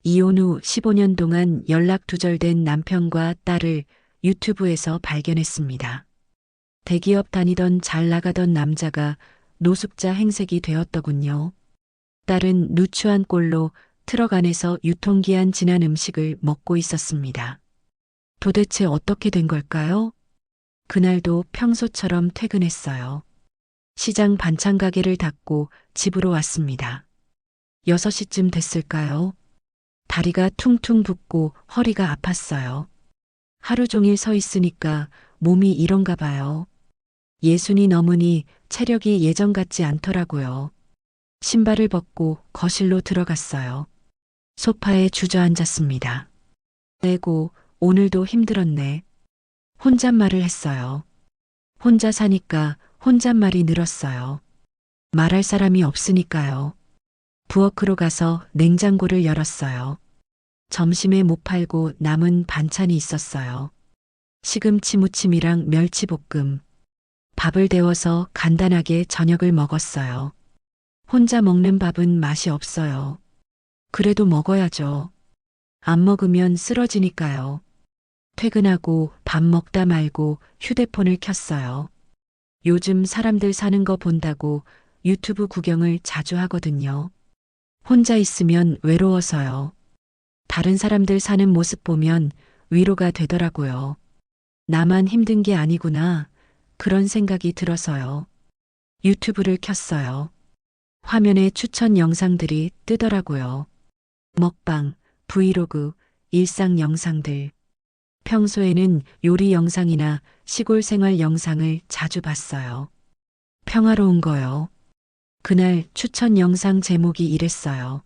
이혼 후 15년 동안 연락 두절된 남편과 딸을 유튜브에서 발견했습니다. 대기업 다니던 잘 나가던 남자가 노숙자 행색이 되었더군요. 딸은 누추한 꼴로 트럭 안에서 유통기한 지난 음식을 먹고 있었습니다. 도대체 어떻게 된 걸까요? 그날도 평소처럼 퇴근했어요. 시장 반찬 가게를 닫고 집으로 왔습니다. 6시쯤 됐을까요? 다리가 퉁퉁 붓고 허리가 아팠어요. 하루 종일 서 있으니까 몸이 이런가 봐요. 60이 넘으니 체력이 예전 같지 않더라고요. 신발을 벗고 거실로 들어갔어요. 소파에 주저앉았습니다. 아이고, 오늘도 힘들었네. 혼잣말을 했어요. 혼자 사니까 혼잣말이 늘었어요. 말할 사람이 없으니까요. 부엌으로 가서 냉장고를 열었어요. 점심에 못 팔고 남은 반찬이 있었어요. 시금치 무침이랑 멸치볶음. 밥을 데워서 간단하게 저녁을 먹었어요. 혼자 먹는 밥은 맛이 없어요. 그래도 먹어야죠. 안 먹으면 쓰러지니까요. 퇴근하고 밥 먹다 말고 휴대폰을 켰어요. 요즘 사람들 사는 거 본다고 유튜브 구경을 자주 하거든요. 혼자 있으면 외로워서요. 다른 사람들 사는 모습 보면 위로가 되더라고요. 나만 힘든 게 아니구나. 그런 생각이 들어서요. 유튜브를 켰어요. 화면에 추천 영상들이 뜨더라고요. 먹방, 브이로그, 일상 영상들. 평소에는 요리 영상이나 시골 생활 영상을 자주 봤어요. 평화로운 거요. 그날 추천 영상 제목이 이랬어요.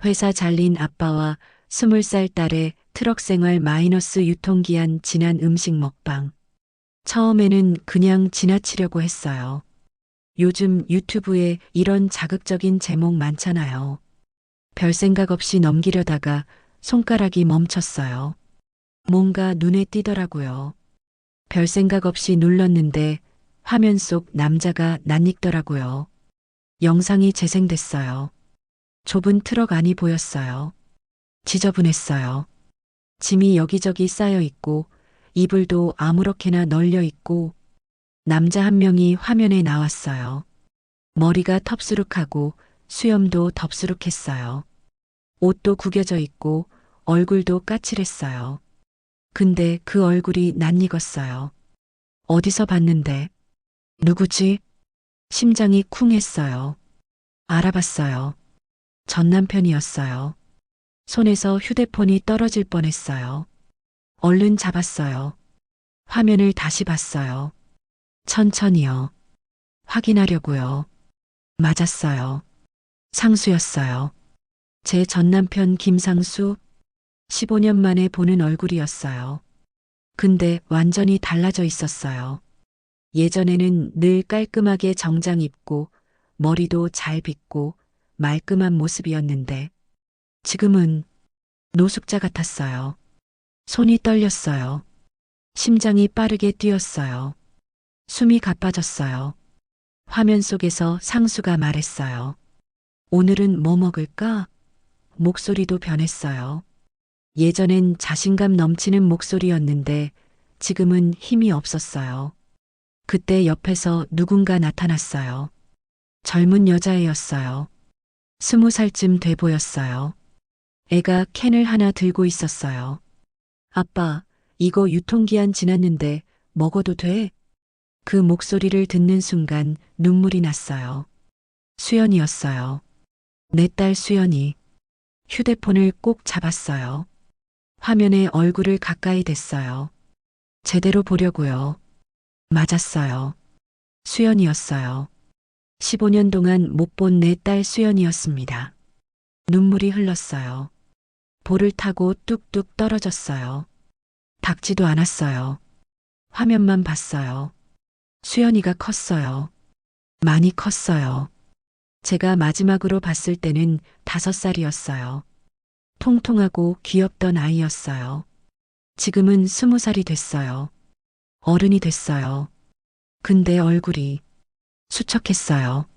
회사 잘린 아빠와 20살 딸의 트럭 생활 마이너스 유통기한 지난 음식 먹방. 처음에는 그냥 지나치려고 했어요. 요즘 유튜브에 이런 자극적인 제목 많잖아요. 별 생각 없이 넘기려다가 손가락이 멈췄어요. 뭔가 눈에 띄더라고요. 별 생각 없이 눌렀는데 화면 속 남자가 낯익더라고요. 영상이 재생됐어요. 좁은 트럭 안이 보였어요. 지저분했어요. 짐이 여기저기 쌓여 있고 이불도 아무렇게나 널려 있고 남자 한 명이 화면에 나왔어요. 머리가 텁수룩하고 수염도 덥수룩했어요. 옷도 구겨져 있고 얼굴도 까칠했어요. 근데 그 얼굴이 낯익었어요. 어디서 봤는데? 누구지? 심장이 쿵 했어요. 알아봤어요. 전 남편이었어요. 손에서 휴대폰이 떨어질 뻔했어요. 얼른 잡았어요. 화면을 다시 봤어요. 천천히요. 확인하려고요. 맞았어요. 상수였어요. 제 전남편 김상수 15년 만에 보는 얼굴이었어요. 근데 완전히 달라져 있었어요. 예전에는 늘 깔끔하게 정장 입고 머리도 잘 빗고 말끔한 모습이었는데 지금은 노숙자 같았어요. 손이 떨렸어요. 심장이 빠르게 뛰었어요. 숨이 가빠졌어요. 화면 속에서 상수가 말했어요. 오늘은 뭐 먹을까? 목소리도 변했어요. 예전엔 자신감 넘치는 목소리였는데 지금은 힘이 없었어요. 그때 옆에서 누군가 나타났어요. 젊은 여자애였어요. 20살쯤 돼 보였어요. 애가 캔을 하나 들고 있었어요. 아빠, 이거 유통기한 지났는데 먹어도 돼? 그 목소리를 듣는 순간 눈물이 났어요. 수연이었어요. 내 딸 수연이. 휴대폰을 꼭 잡았어요. 화면에 얼굴을 가까이 댔어요. 제대로 보려고요. 맞았어요. 수연이었어요. 15년 동안 못 본 내 딸 수연이었습니다. 눈물이 흘렀어요. 볼을 타고 뚝뚝 떨어졌어요. 닦지도 않았어요. 화면만 봤어요. 수연이가 컸어요. 많이 컸어요. 제가 마지막으로 봤을 때는 5살이었어요. 통통하고 귀엽던 아이였어요. 지금은 20살이 됐어요. 어른이 됐어요. 근데 얼굴이 수척했어요.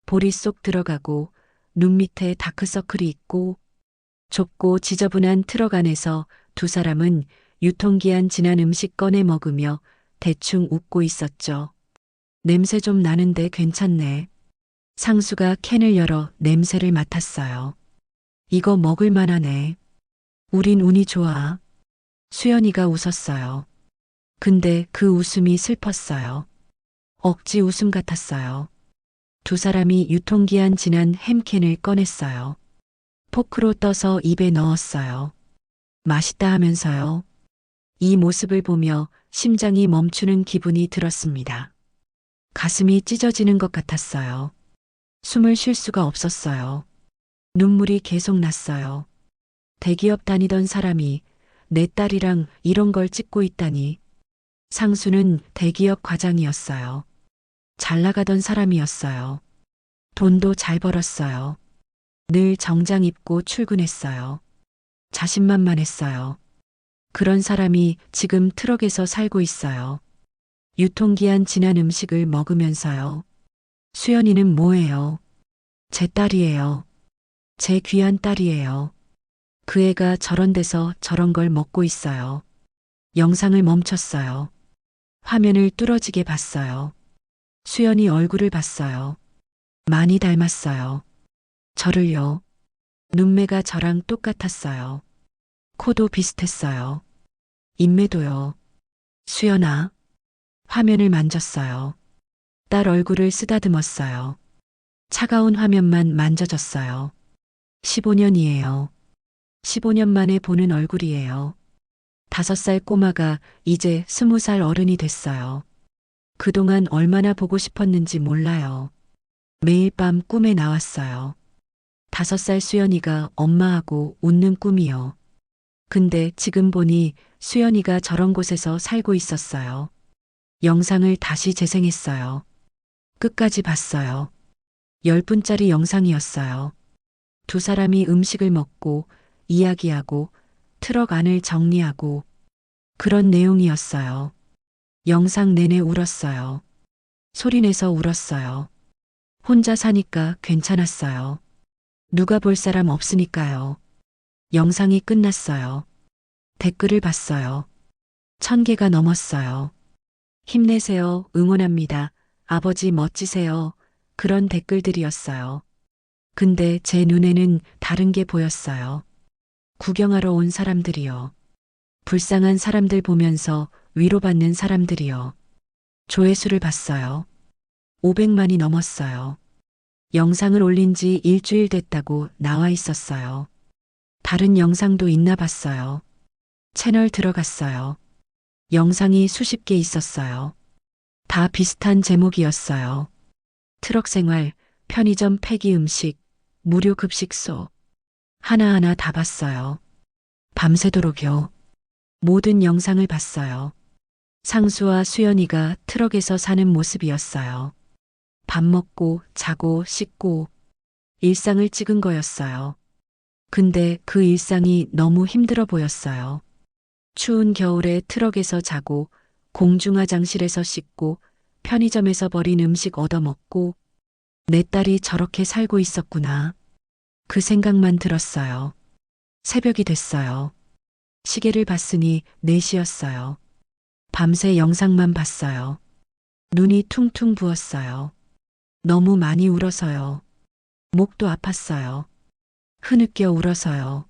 볼이 쏙 들어가고 눈 밑에 다크서클이 있고 좁고 지저분한 트럭 안에서 두 사람은 유통기한 지난 음식 꺼내 먹으며 대충 웃고 있었죠. 냄새 좀 나는데 괜찮네. 상수가 캔을 열어 냄새를 맡았어요. 이거 먹을 만하네. 우린 운이 좋아. 수연이가 웃었어요. 근데 그 웃음이 슬펐어요. 억지 웃음 같았어요. 두 사람이 유통기한 지난 햄캔을 꺼냈어요. 포크로 떠서 입에 넣었어요. 맛있다 하면서요. 이 모습을 보며 심장이 멈추는 기분이 들었습니다. 가슴이 찢어지는 것 같았어요. 숨을 쉴 수가 없었어요. 눈물이 계속 났어요. 대기업 다니던 사람이 내 딸이랑 이런 걸 찍고 있다니. 상수는 대기업 과장이었어요. 잘 나가던 사람이었어요. 돈도 잘 벌었어요. 늘 정장 입고 출근했어요. 자신만만했어요. 그런 사람이 지금 트럭에서 살고 있어요. 유통기한 지난 음식을 먹으면서요. 수연이는 뭐예요? 제 딸이에요. 제 귀한 딸이에요. 그 애가 저런 데서 저런 걸 먹고 있어요. 영상을 멈췄어요. 화면을 뚫어지게 봤어요. 수연이 얼굴을 봤어요. 많이 닮았어요. 저를요. 눈매가 저랑 똑같았어요. 코도 비슷했어요. 인매도요. 수연아. 화면을 만졌어요. 딸 얼굴을 쓰다듬었어요. 차가운 화면만 만져졌어요. 15년이에요. 15년 만에 보는 얼굴이에요. 5살 꼬마가 이제 20살 어른이 됐어요. 그동안 얼마나 보고 싶었는지 몰라요. 매일 밤 꿈에 나왔어요. 5살 수연이가 엄마하고 웃는 꿈이요. 근데 지금 보니 수연이가 저런 곳에서 살고 있었어요. 영상을 다시 재생했어요. 끝까지 봤어요. 10분짜리 영상이었어요. 두 사람이 음식을 먹고 이야기하고 트럭 안을 정리하고 그런 내용이었어요. 영상 내내 울었어요. 소리내서 울었어요. 혼자 사니까 괜찮았어요. 누가 볼 사람 없으니까요. 영상이 끝났어요. 댓글을 봤어요. 1000개가 넘었어요. 힘내세요. 응원합니다. 아버지 멋지세요. 그런 댓글들이었어요. 근데 제 눈에는 다른 게 보였어요. 구경하러 온 사람들이요. 불쌍한 사람들 보면서 위로받는 사람들이요. 조회수를 봤어요. 500만이 넘었어요. 영상을 올린 지 일주일 됐다고 나와 있었어요. 다른 영상도 있나 봤어요. 채널 들어갔어요. 영상이 수십 개 있었어요. 다 비슷한 제목이었어요. 트럭 생활, 편의점 폐기 음식, 무료 급식소. 하나하나 다 봤어요. 밤새도록요. 모든 영상을 봤어요. 상수와 수연이가 트럭에서 사는 모습이었어요. 밥 먹고 자고 씻고 일상을 찍은 거였어요. 근데 그 일상이 너무 힘들어 보였어요. 추운 겨울에 트럭에서 자고 공중화장실에서 씻고 편의점에서 버린 음식 얻어먹고 내 딸이 저렇게 살고 있었구나. 그 생각만 들었어요. 새벽이 됐어요. 시계를 봤으니 4시였어요. 밤새 영상만 봤어요. 눈이 퉁퉁 부었어요. 너무 많이 울어서요. 목도 아팠어요. 흐느껴 울어서요.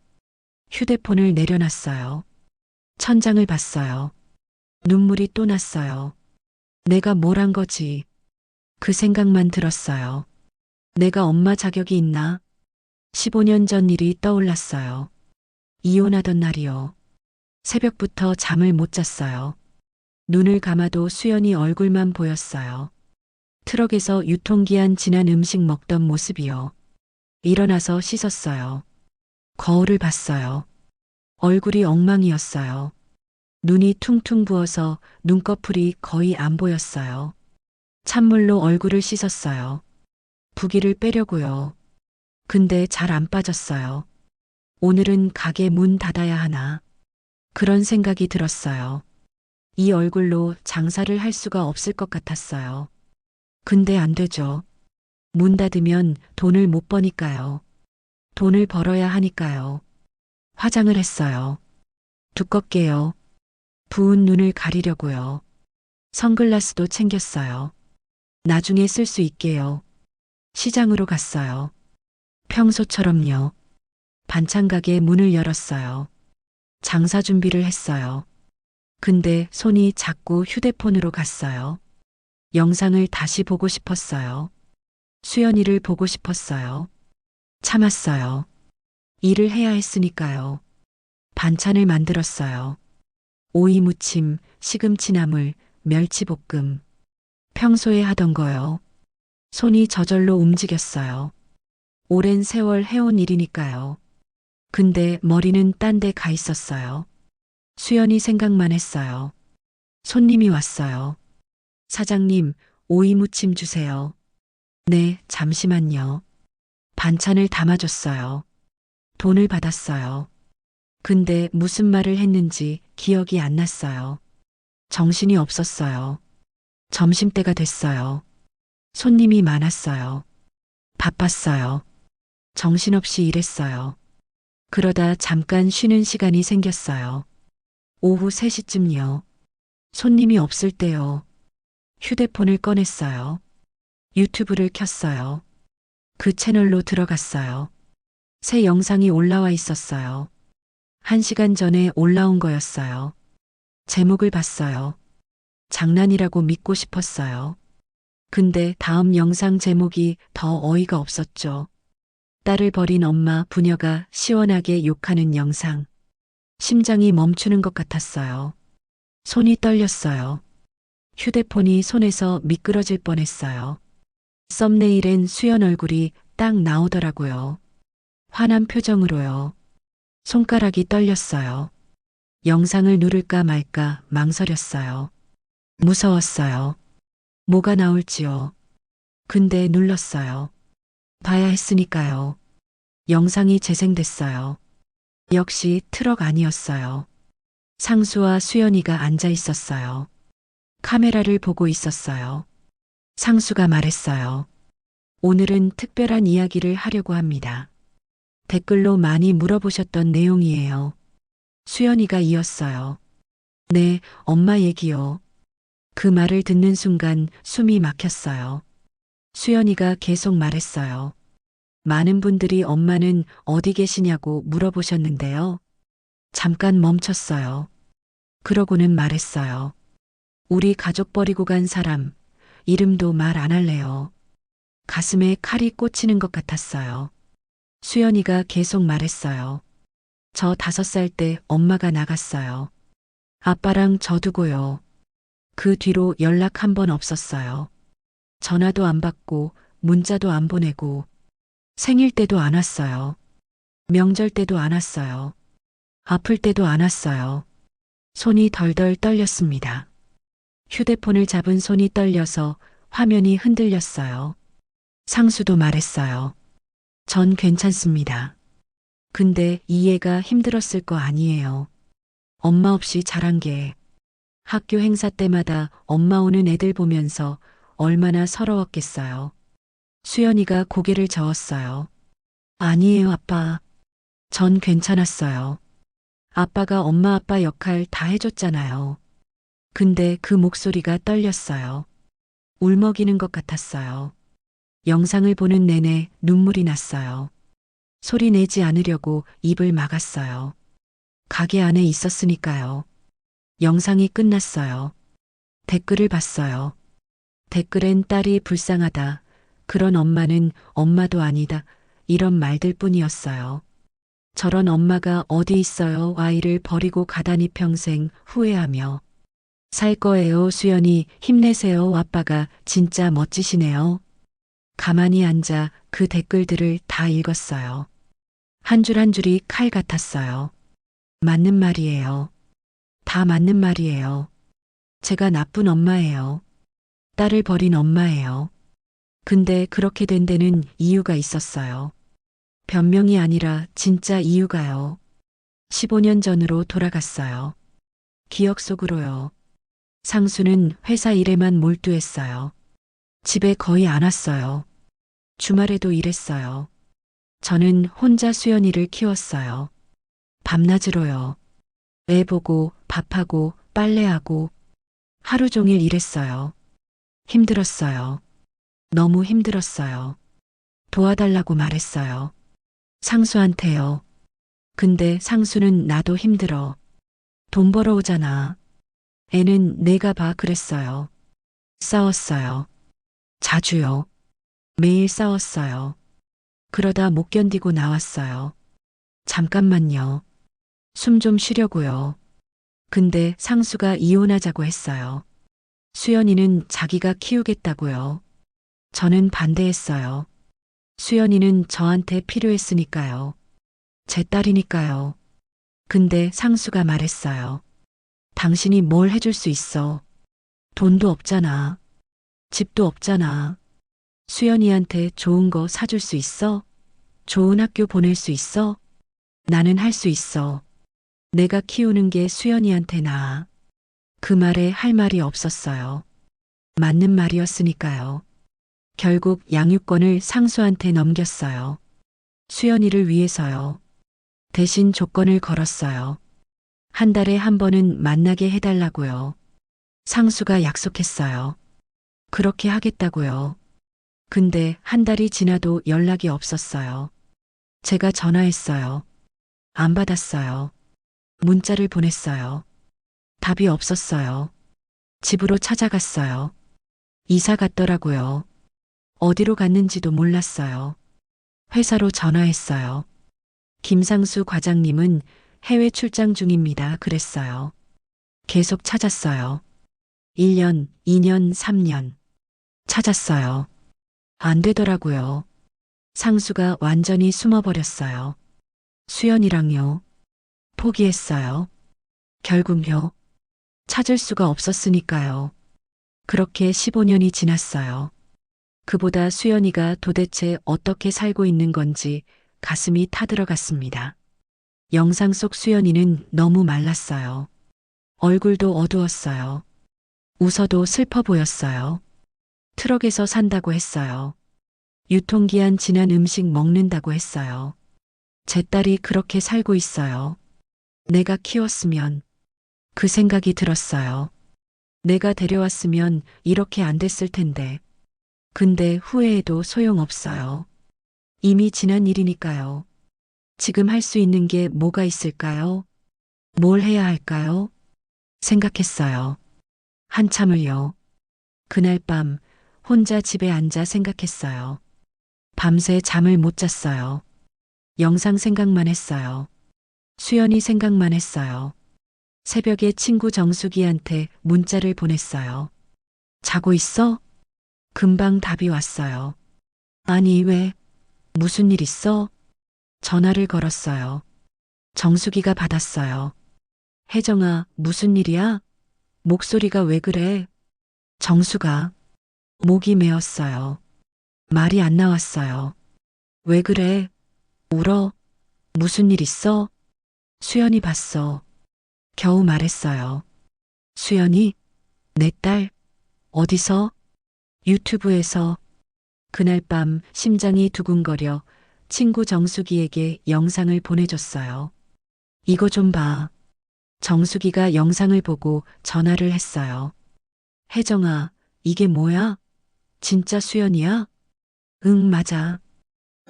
휴대폰을 내려놨어요. 천장을 봤어요. 눈물이 또 났어요. 내가 뭘 한 거지? 그 생각만 들었어요. 내가 엄마 자격이 있나? 15년 전 일이 떠올랐어요. 이혼하던 날이요. 새벽부터 잠을 못 잤어요. 눈을 감아도 수연이 얼굴만 보였어요. 트럭에서 유통기한 지난 음식 먹던 모습이요. 일어나서 씻었어요. 거울을 봤어요. 얼굴이 엉망이었어요. 눈이 퉁퉁 부어서 눈꺼풀이 거의 안 보였어요. 찬물로 얼굴을 씻었어요. 부기를 빼려고요. 근데 잘 안 빠졌어요. 오늘은 가게 문 닫아야 하나. 그런 생각이 들었어요. 이 얼굴로 장사를 할 수가 없을 것 같았어요. 근데 안 되죠. 문 닫으면 돈을 못 버니까요. 돈을 벌어야 하니까요. 화장을 했어요. 두껍게요. 부은 눈을 가리려고요. 선글라스도 챙겼어요. 나중에 쓸 수 있게요. 시장으로 갔어요. 평소처럼요. 반찬 가게 문을 열었어요. 장사 준비를 했어요. 근데 손이 자꾸 휴대폰으로 갔어요. 영상을 다시 보고 싶었어요. 수연이를 보고 싶었어요. 참았어요. 일을 해야 했으니까요. 반찬을 만들었어요. 오이 무침, 시금치 나물, 멸치볶음. 평소에 하던 거요. 손이 저절로 움직였어요. 오랜 세월 해온 일이니까요. 근데 머리는 딴 데 가 있었어요. 수연이 생각만 했어요. 손님이 왔어요. 사장님, 오이 무침 주세요. 네, 잠시만요. 반찬을 담아줬어요. 돈을 받았어요. 근데 무슨 말을 했는지 기억이 안 났어요. 정신이 없었어요. 점심때가 됐어요. 손님이 많았어요. 바빴어요. 정신없이 일했어요. 그러다 잠깐 쉬는 시간이 생겼어요. 오후 3시쯤요. 손님이 없을 때요. 휴대폰을 꺼냈어요. 유튜브를 켰어요. 그 채널로 들어갔어요. 새 영상이 올라와 있었어요. 1시간 전에 올라온 거였어요. 제목을 봤어요. 장난이라고 믿고 싶었어요. 근데 다음 영상 제목이 더 어이가 없었죠. 딸을 버린 엄마 부녀가 시원하게 욕하는 영상. 심장이 멈추는 것 같았어요. 손이 떨렸어요. 휴대폰이 손에서 미끄러질 뻔했어요. 썸네일엔 수연 얼굴이 딱 나오더라고요. 화난 표정으로요. 손가락이 떨렸어요. 영상을 누를까 말까 망설였어요. 무서웠어요. 뭐가 나올지요. 근데 눌렀어요. 봐야 했으니까요. 영상이 재생됐어요. 역시 트럭 아니었어요. 상수와 수연이가 앉아 있었어요. 카메라를 보고 있었어요. 상수가 말했어요. 오늘은 특별한 이야기를 하려고 합니다. 댓글로 많이 물어보셨던 내용이에요. 수연이가 이었어요. 네, 엄마 얘기요. 그 말을 듣는 순간 숨이 막혔어요. 수연이가 계속 말했어요. 많은 분들이 엄마는 어디 계시냐고 물어보셨는데요. 잠깐 멈췄어요. 그러고는 말했어요. 우리 가족 버리고 간 사람, 이름도 말 안 할래요. 가슴에 칼이 꽂히는 것 같았어요. 수연이가 계속 말했어요. 저 5살 때 엄마가 나갔어요. 아빠랑 저 두고요. 그 뒤로 연락 한 번 없었어요. 전화도 안 받고 문자도 안 보내고 생일 때도 안 왔어요. 명절 때도 안 왔어요. 아플 때도 안 왔어요. 손이 덜덜 떨렸습니다. 휴대폰을 잡은 손이 떨려서 화면이 흔들렸어요. 상수도 말했어요. 전 괜찮습니다. 근데 이해가 힘들었을 거 아니에요. 엄마 없이 자란 게 학교 행사 때마다 엄마 오는 애들 보면서 얼마나 서러웠겠어요. 수연이가 고개를 저었어요. 아니에요, 아빠. 전 괜찮았어요. 아빠가 엄마 아빠 역할 다 해줬잖아요. 근데 그 목소리가 떨렸어요. 울먹이는 것 같았어요. 영상을 보는 내내 눈물이 났어요. 소리 내지 않으려고 입을 막았어요. 가게 안에 있었으니까요. 영상이 끝났어요. 댓글을 봤어요. 댓글엔 딸이 불쌍하다. 그런 엄마는 엄마도 아니다. 이런 말들 뿐이었어요. 저런 엄마가 어디 있어요. 아이를 버리고 가다니 평생 후회하며. 살 거예요. 수연이 힘내세요. 아빠가 진짜 멋지시네요. 가만히 앉아 그 댓글들을 다 읽었어요. 한 줄 한 줄이 칼 같았어요. 맞는 말이에요. 다 맞는 말이에요. 제가 나쁜 엄마예요. 딸을 버린 엄마예요. 근데 그렇게 된 데는 이유가 있었어요. 변명이 아니라 진짜 이유가요. 15년 전으로 돌아갔어요. 기억 속으로요. 상수는 회사 일에만 몰두했어요. 집에 거의 안 왔어요. 주말에도 일했어요. 저는 혼자 수연이를 키웠어요. 밤낮으로요. 애 보고 밥하고 빨래하고 하루 종일 일했어요. 힘들었어요. 너무 힘들었어요. 도와달라고 말했어요. 상수한테요. 근데 상수는 나도 힘들어. 돈 벌어오잖아. 애는 내가 봐 그랬어요. 싸웠어요. 자주요. 매일 싸웠어요. 그러다 못 견디고 나왔어요. 잠깐만요. 숨 좀 쉬려고요. 근데 상수가 이혼하자고 했어요. 수연이는 자기가 키우겠다고요. 저는 반대했어요. 수연이는 저한테 필요했으니까요. 제 딸이니까요. 근데 상수가 말했어요. 당신이 뭘 해줄 수 있어. 돈도 없잖아. 집도 없잖아. 수연이한테 좋은 거 사줄 수 있어? 좋은 학교 보낼 수 있어? 나는 할 수 있어. 내가 키우는 게 수연이한테 나아. 그 말에 할 말이 없었어요. 맞는 말이었으니까요. 결국 양육권을 상수한테 넘겼어요. 수연이를 위해서요. 대신 조건을 걸었어요. 한 달에 한 번은 만나게 해달라고요. 상수가 약속했어요. 그렇게 하겠다고요. 근데 한 달이 지나도 연락이 없었어요. 제가 전화했어요. 안 받았어요. 문자를 보냈어요. 답이 없었어요. 집으로 찾아갔어요. 이사 갔더라고요. 어디로 갔는지도 몰랐어요. 회사로 전화했어요. 김상수 과장님은 해외 출장 중입니다. 그랬어요. 계속 찾았어요. 1년, 2년, 3년. 찾았어요. 안 되더라고요. 상수가 완전히 숨어버렸어요. 수연이랑요. 포기했어요. 결국요. 찾을 수가 없었으니까요. 그렇게 15년이 지났어요. 그보다 수연이가 도대체 어떻게 살고 있는 건지 가슴이 타들어갔습니다. 영상 속 수연이는 너무 말랐어요. 얼굴도 어두웠어요. 웃어도 슬퍼 보였어요. 트럭에서 산다고 했어요. 유통기한 지난 음식 먹는다고 했어요. 제 딸이 그렇게 살고 있어요. 내가 키웠으면 그 생각이 들었어요. 내가 데려왔으면 이렇게 안 됐을 텐데. 근데 후회해도 소용없어요. 이미 지난 일이니까요. 지금 할 수 있는 게 뭐가 있을까요? 뭘 해야 할까요? 생각했어요. 한참을요. 그날 밤 혼자 집에 앉아 생각했어요. 밤새 잠을 못 잤어요. 영상 생각만 했어요. 수연이 생각만 했어요. 새벽에 친구 정수기한테 문자를 보냈어요. 자고 있어? 금방 답이 왔어요. 아니, 왜? 무슨 일 있어? 전화를 걸었어요. 정수기가 받았어요. 혜정아, 무슨 일이야? 목소리가 왜 그래? 정수가 목이 메었어요. 말이 안 나왔어요. 왜 그래? 울어? 무슨 일 있어? 수연이 봤어. 겨우 말했어요. 수연이? 내 딸? 어디서? 유튜브에서. 그날 밤 심장이 두근거려 친구 정수기에게 영상을 보내줬어요. 이거 좀 봐. 정수기가 영상을 보고 전화를 했어요. 혜정아, 이게 뭐야? 진짜 수연이야? 응, 맞아.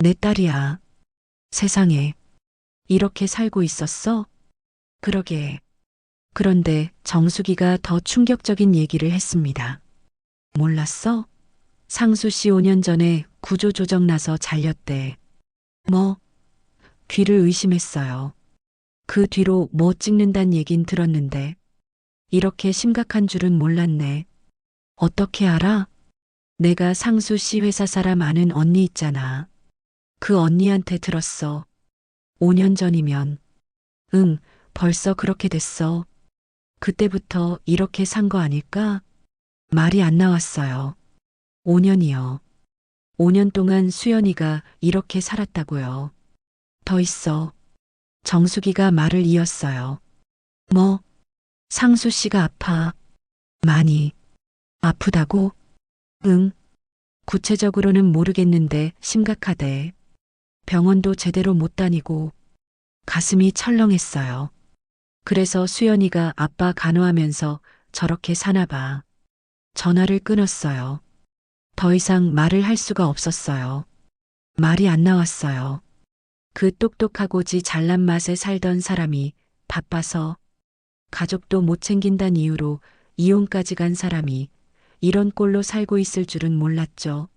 내 딸이야. 세상에. 이렇게 살고 있었어? 그러게. 그런데 정수기가 더 충격적인 얘기를 했습니다. 몰랐어? 상수 씨 5년 전에 구조조정 나서 잘렸대. 뭐? 귀를 의심했어요. 그 뒤로 뭐 찍는단 얘긴 들었는데 이렇게 심각한 줄은 몰랐네. 어떻게 알아? 내가 상수 씨 회사 사람 아는 언니 있잖아. 그 언니한테 들었어. 5년 전이면. 응, 벌써 그렇게 됐어. 그때부터 이렇게 산 거 아닐까? 말이 안 나왔어요. 5년이요. 5년 동안 수연이가 이렇게 살았다고요. 더 있어. 정수기가 말을 이었어요. 뭐? 상수 씨가 아파. 많이. 아프다고? 응. 구체적으로는 모르겠는데 심각하대. 병원도 제대로 못 다니고 가슴이 철렁했어요. 그래서 수연이가 아빠 간호하면서 저렇게 사나 봐. 전화를 끊었어요. 더 이상 말을 할 수가 없었어요. 말이 안 나왔어요. 그 똑똑하고지 잘난 맛에 살던 사람이 바빠서 가족도 못 챙긴다는 이유로 이혼까지 간 사람이 이런 꼴로 살고 있을 줄은 몰랐죠.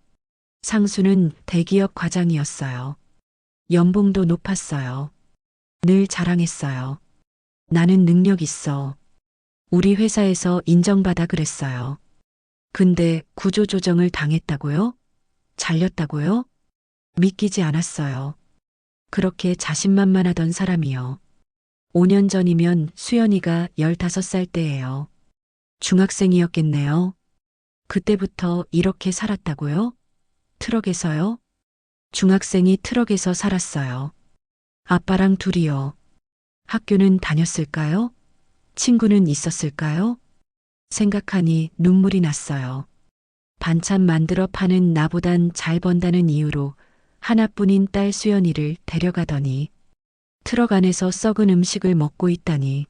상수는 대기업 과장이었어요. 연봉도 높았어요. 늘 자랑했어요. 나는 능력 있어. 우리 회사에서 인정받아 그랬어요. 근데 구조조정을 당했다고요? 잘렸다고요? 믿기지 않았어요. 그렇게 자신만만하던 사람이요. 5년 전이면 수연이가 15살 때예요. 중학생이었겠네요. 그때부터 이렇게 살았다고요? 트럭에서요? 중학생이 트럭에서 살았어요. 아빠랑 둘이요. 학교는 다녔을까요? 친구는 있었을까요? 생각하니 눈물이 났어요. 반찬 만들어 파는 나보단 잘 번다는 이유로 하나뿐인 딸 수연이를 데려가더니 트럭 안에서 썩은 음식을 먹고 있다니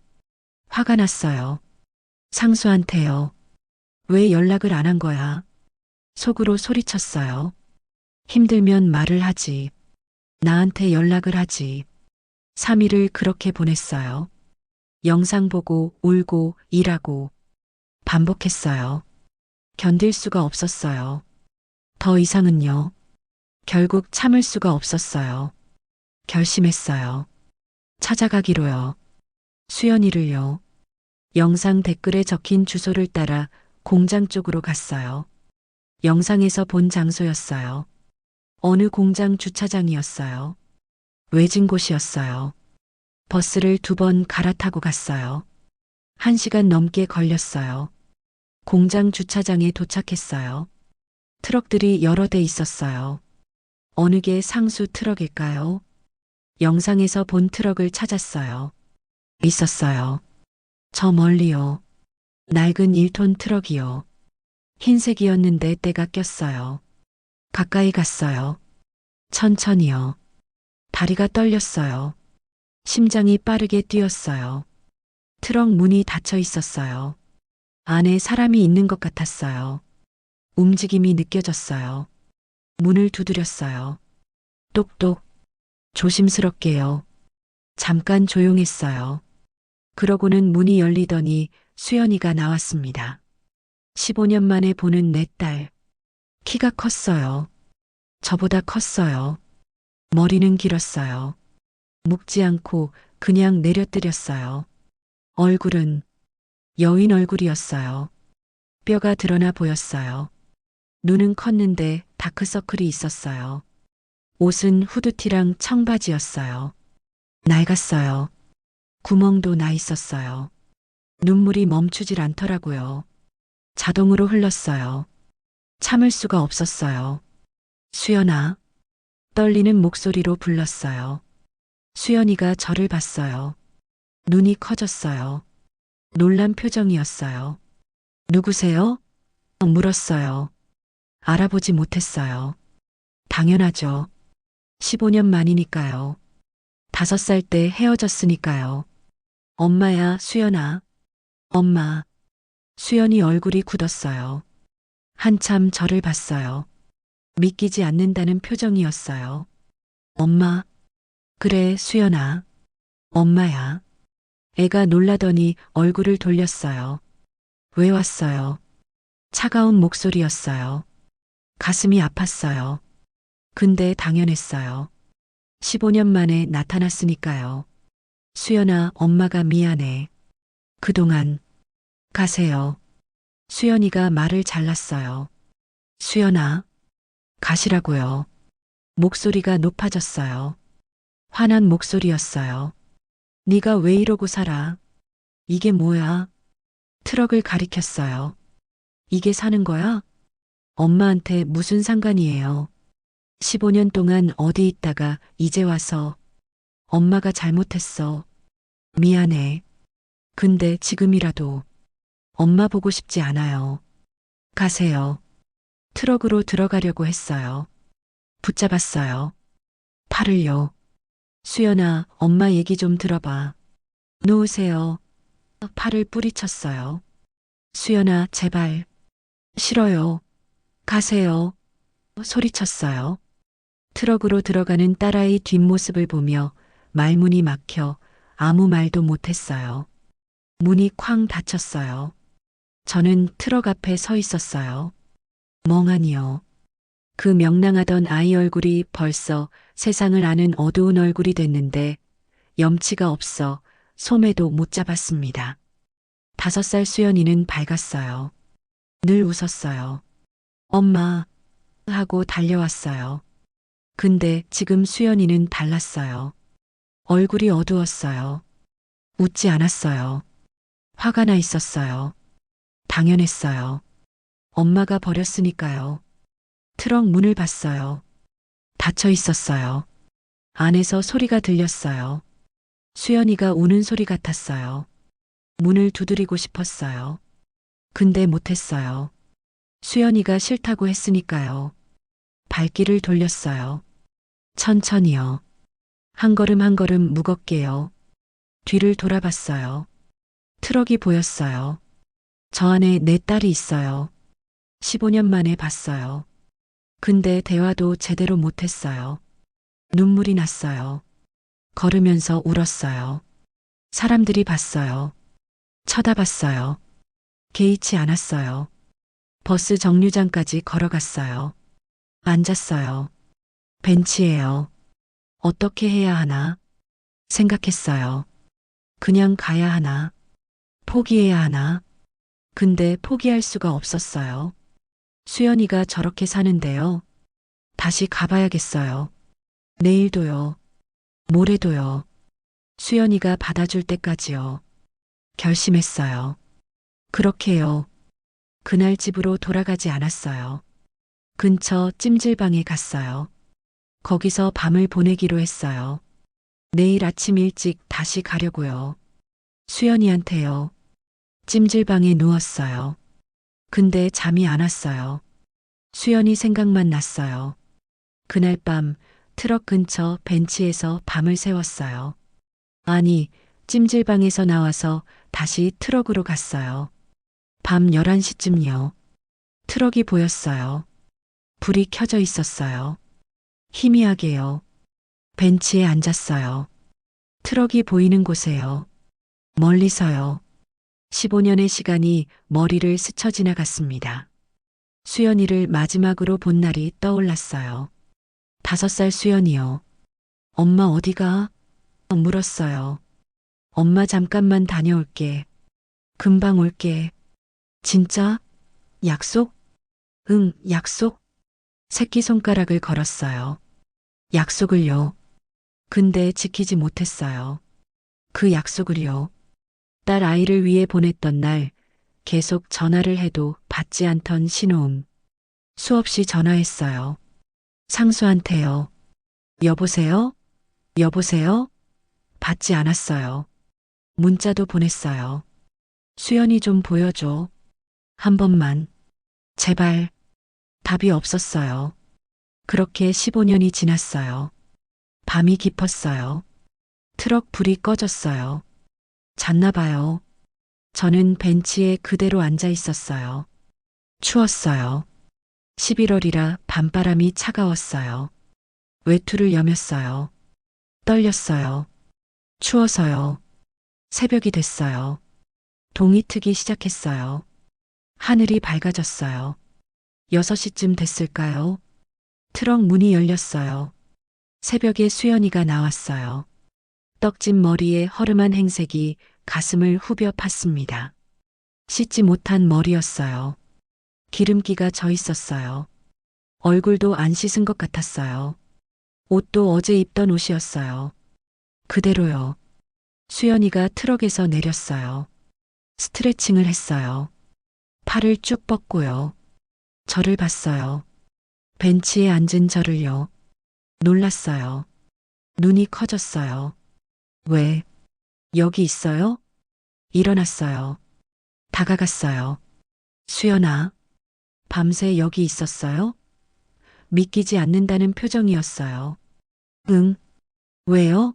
화가 났어요. 상수한테요. 왜 연락을 안 한 거야? 속으로 소리쳤어요. 힘들면 말을 하지. 나한테 연락을 하지. 3일을 그렇게 보냈어요. 영상 보고 울고 일하고 반복했어요. 견딜 수가 없었어요. 더 이상은요. 결국 참을 수가 없었어요. 결심했어요. 찾아가기로요. 수연이를요. 영상 댓글에 적힌 주소를 따라 공장 쪽으로 갔어요. 영상에서 본 장소였어요. 어느 공장 주차장이었어요. 외진 곳이었어요. 버스를 2번 갈아타고 갔어요. 1시간 넘게 걸렸어요. 공장 주차장에 도착했어요. 트럭들이 여러 대 있었어요. 어느 게 상수 트럭일까요? 영상에서 본 트럭을 찾았어요. 있었어요. 저 멀리요. 낡은 1톤 트럭이요. 흰색이었는데 때가 꼈어요. 가까이 갔어요. 천천히요. 다리가 떨렸어요. 심장이 빠르게 뛰었어요. 트럭 문이 닫혀 있었어요. 안에 사람이 있는 것 같았어요. 움직임이 느껴졌어요. 문을 두드렸어요. 똑똑. 조심스럽게요. 잠깐 조용했어요. 그러고는 문이 열리더니 수연이가 나왔습니다. 15년 만에 보는 내 딸. 키가 컸어요. 저보다 컸어요. 머리는 길었어요. 묶지 않고 그냥 내려뜨렸어요. 얼굴은 여인 얼굴이었어요. 뼈가 드러나 보였어요. 눈은 컸는데 다크서클이 있었어요. 옷은 후드티랑 청바지였어요. 낡았어요. 구멍도 나 있었어요. 눈물이 멈추질 않더라고요. 자동으로 흘렀어요. 참을 수가 없었어요. 수연아. 떨리는 목소리로 불렀어요. 수연이가 저를 봤어요. 눈이 커졌어요. 놀란 표정이었어요. 누구세요? 물었어요. 알아보지 못했어요. 당연하죠. 15년 만이니까요. 5살 때 헤어졌으니까요. 엄마야, 수연아. 엄마. 수연이 얼굴이 굳었어요. 한참 저를 봤어요. 믿기지 않는다는 표정이었어요. 엄마. 그래, 수연아. 엄마야. 애가 놀라더니 얼굴을 돌렸어요. 왜 왔어요? 차가운 목소리였어요. 가슴이 아팠어요. 근데 당연했어요. 15년 만에 나타났으니까요. 수연아, 엄마가 미안해. 그동안 가세요. 수연이가 말을 잘랐어요. 수연아, 가시라고요. 목소리가 높아졌어요. 화난 목소리였어요. 네가 왜 이러고 살아? 이게 뭐야? 트럭을 가리켰어요. 이게 사는 거야? 엄마한테 무슨 상관이에요? 15년 동안 어디 있다가 이제 와서 엄마가 잘못했어. 미안해. 근데 지금이라도 엄마 보고 싶지 않아요. 가세요. 트럭으로 들어가려고 했어요. 붙잡았어요. 팔을요. 수연아, 엄마 얘기 좀 들어봐. 놓으세요. 팔을 뿌리쳤어요. 수연아, 제발. 싫어요. 가세요. 소리쳤어요. 트럭으로 들어가는 딸아이 뒷모습을 보며 말문이 막혀 아무 말도 못했어요. 문이 쾅 닫혔어요. 저는 트럭 앞에 서 있었어요. 멍하니요. 그 명랑하던 아이 얼굴이 벌써 세상을 아는 어두운 얼굴이 됐는데 염치가 없어 소매도 못 잡았습니다. 5살 수연이는 밝았어요. 늘 웃었어요. 엄마 하고 달려왔어요. 근데 지금 수연이는 달랐어요. 얼굴이 어두웠어요. 웃지 않았어요. 화가 나 있었어요. 당연했어요. 엄마가 버렸으니까요. 트럭 문을 봤어요. 닫혀 있었어요. 안에서 소리가 들렸어요. 수연이가 우는 소리 같았어요. 문을 두드리고 싶었어요. 근데 못했어요. 수연이가 싫다고 했으니까요. 발길을 돌렸어요. 천천히요. 한 걸음 한 걸음 무겁게요. 뒤를 돌아봤어요. 트럭이 보였어요. 저 안에 내 딸이 있어요. 15년 만에 봤어요. 근데 대화도 제대로 못했어요. 눈물이 났어요. 걸으면서 울었어요. 사람들이 봤어요. 쳐다봤어요. 개의치 않았어요. 버스 정류장까지 걸어갔어요. 앉았어요. 벤치예요. 어떻게 해야 하나? 생각했어요. 그냥 가야 하나? 포기해야 하나? 근데 포기할 수가 없었어요. 수연이가 저렇게 사는데요. 다시 가봐야겠어요. 내일도요. 모레도요. 수연이가 받아줄 때까지요. 결심했어요. 그렇게요. 그날 집으로 돌아가지 않았어요. 근처 찜질방에 갔어요. 거기서 밤을 보내기로 했어요. 내일 아침 일찍 다시 가려고요. 수연이한테요. 찜질방에 누웠어요. 근데 잠이 안 왔어요. 수연이 생각만 났어요. 그날 밤 트럭 근처 벤치에서 밤을 새웠어요. 아니, 찜질방에서 나와서 다시 트럭으로 갔어요. 밤 11시쯤요. 트럭이 보였어요. 불이 켜져 있었어요. 희미하게요. 벤치에 앉았어요. 트럭이 보이는 곳에요. 멀리서요. 15년의 시간이 머리를 스쳐 지나갔습니다. 수연이를 마지막으로 본 날이 떠올랐어요. 5살 수연이요. 엄마 어디가? 물었어요. 엄마 잠깐만 다녀올게. 금방 올게. 진짜? 약속? 응, 약속. 새끼손가락을 걸었어요. 약속을요. 근데 지키지 못했어요. 그 약속을요. 딸 아이를 위해 보냈던 날 계속 전화를 해도 받지 않던 신호음. 수없이 전화했어요. 상수한테요. 여보세요? 여보세요? 받지 않았어요. 문자도 보냈어요. 수연이 좀 보여줘. 한 번만. 제발. 답이 없었어요. 그렇게 15년이 지났어요. 밤이 깊었어요. 트럭 불이 꺼졌어요. 잤나 봐요. 저는 벤치에 그대로 앉아 있었어요. 추웠어요. 11월이라 밤바람이 차가웠어요. 외투를 여몄어요. 떨렸어요. 추워서요. 새벽이 됐어요. 동이 트기 시작했어요. 하늘이 밝아졌어요. 6시쯤 됐을까요? 트럭 문이 열렸어요. 새벽에 수연이가 나왔어요. 떡진 머리에 허름한 행색이 가슴을 후벼 팠습니다. 씻지 못한 머리였어요. 기름기가 져 있었어요. 얼굴도 안 씻은 것 같았어요. 옷도 어제 입던 옷이었어요. 그대로요. 수연이가 트럭에서 내렸어요. 스트레칭을 했어요. 팔을 쭉 뻗고요. 저를 봤어요. 벤치에 앉은 저를요. 놀랐어요. 눈이 커졌어요. 왜? 여기 있어요? 일어났어요. 다가갔어요. 수연아, 밤새 여기 있었어요? 믿기지 않는다는 표정이었어요. 응. 왜요?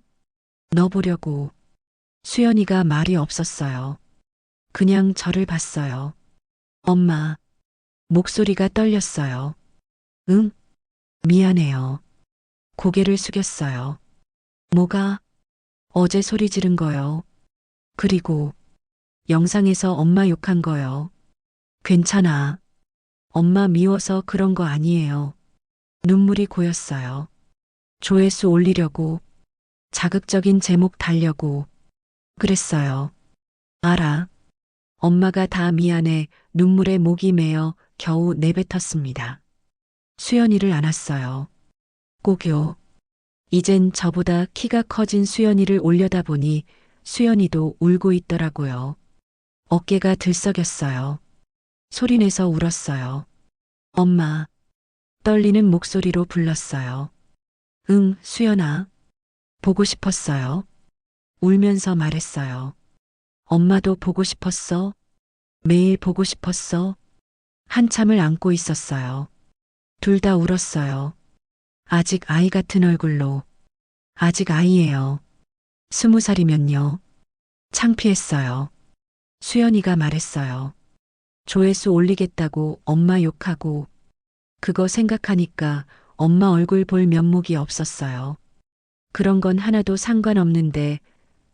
넣어보려고. 수연이가 말이 없었어요. 그냥 저를 봤어요. 엄마, 목소리가 떨렸어요. 응, 미안해요. 고개를 숙였어요. 뭐가? 어제 소리 지른 거요. 그리고 영상에서 엄마 욕한 거요. 괜찮아. 엄마 미워서 그런 거 아니에요. 눈물이 고였어요. 조회수 올리려고, 자극적인 제목 달려고, 그랬어요. 알아. 엄마가 다 미안해 눈물에 목이 메어 겨우 내뱉었습니다. 수연이를 안았어요. 꼭요. 이젠 저보다 키가 커진 수연이를 올려다보니 수연이도 울고 있더라고요. 어깨가 들썩였어요. 소리내서 울었어요. 엄마. 떨리는 목소리로 불렀어요. 응, 수연아. 보고 싶었어요. 울면서 말했어요. 엄마도 보고 싶었어. 매일 보고 싶었어. 한참을 안고 있었어요. 둘 다 울었어요. 아직 아이 같은 얼굴로. 아직 아이예요. 20살이면요. 창피했어요. 수연이가 말했어요. 조회수 올리겠다고 엄마 욕하고 그거 생각하니까 엄마 얼굴 볼 면목이 없었어요. 그런 건 하나도 상관없는데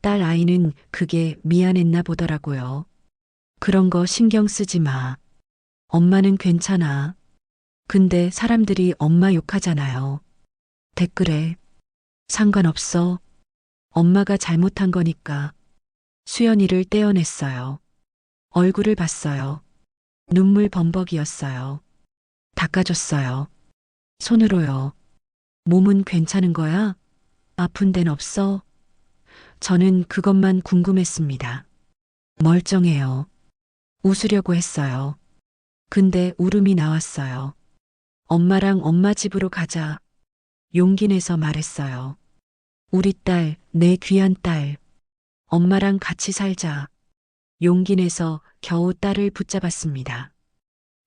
딸 아이는 그게 미안했나 보더라고요. 그런 거 신경 쓰지 마. 엄마는 괜찮아. 근데 사람들이 엄마 욕하잖아요. 댓글에 상관없어. 엄마가 잘못한 거니까. 수연이를 떼어냈어요. 얼굴을 봤어요. 눈물 범벅이었어요. 닦아줬어요. 손으로요. 몸은 괜찮은 거야? 아픈 데는 없어? 저는 그것만 궁금했습니다. 멀쩡해요. 웃으려고 했어요. 근데 울음이 나왔어요. 엄마랑 엄마 집으로 가자. 용기 내서 말했어요. 우리 딸, 내 귀한 딸. 엄마랑 같이 살자. 용기 내서 겨우 딸을 붙잡았습니다.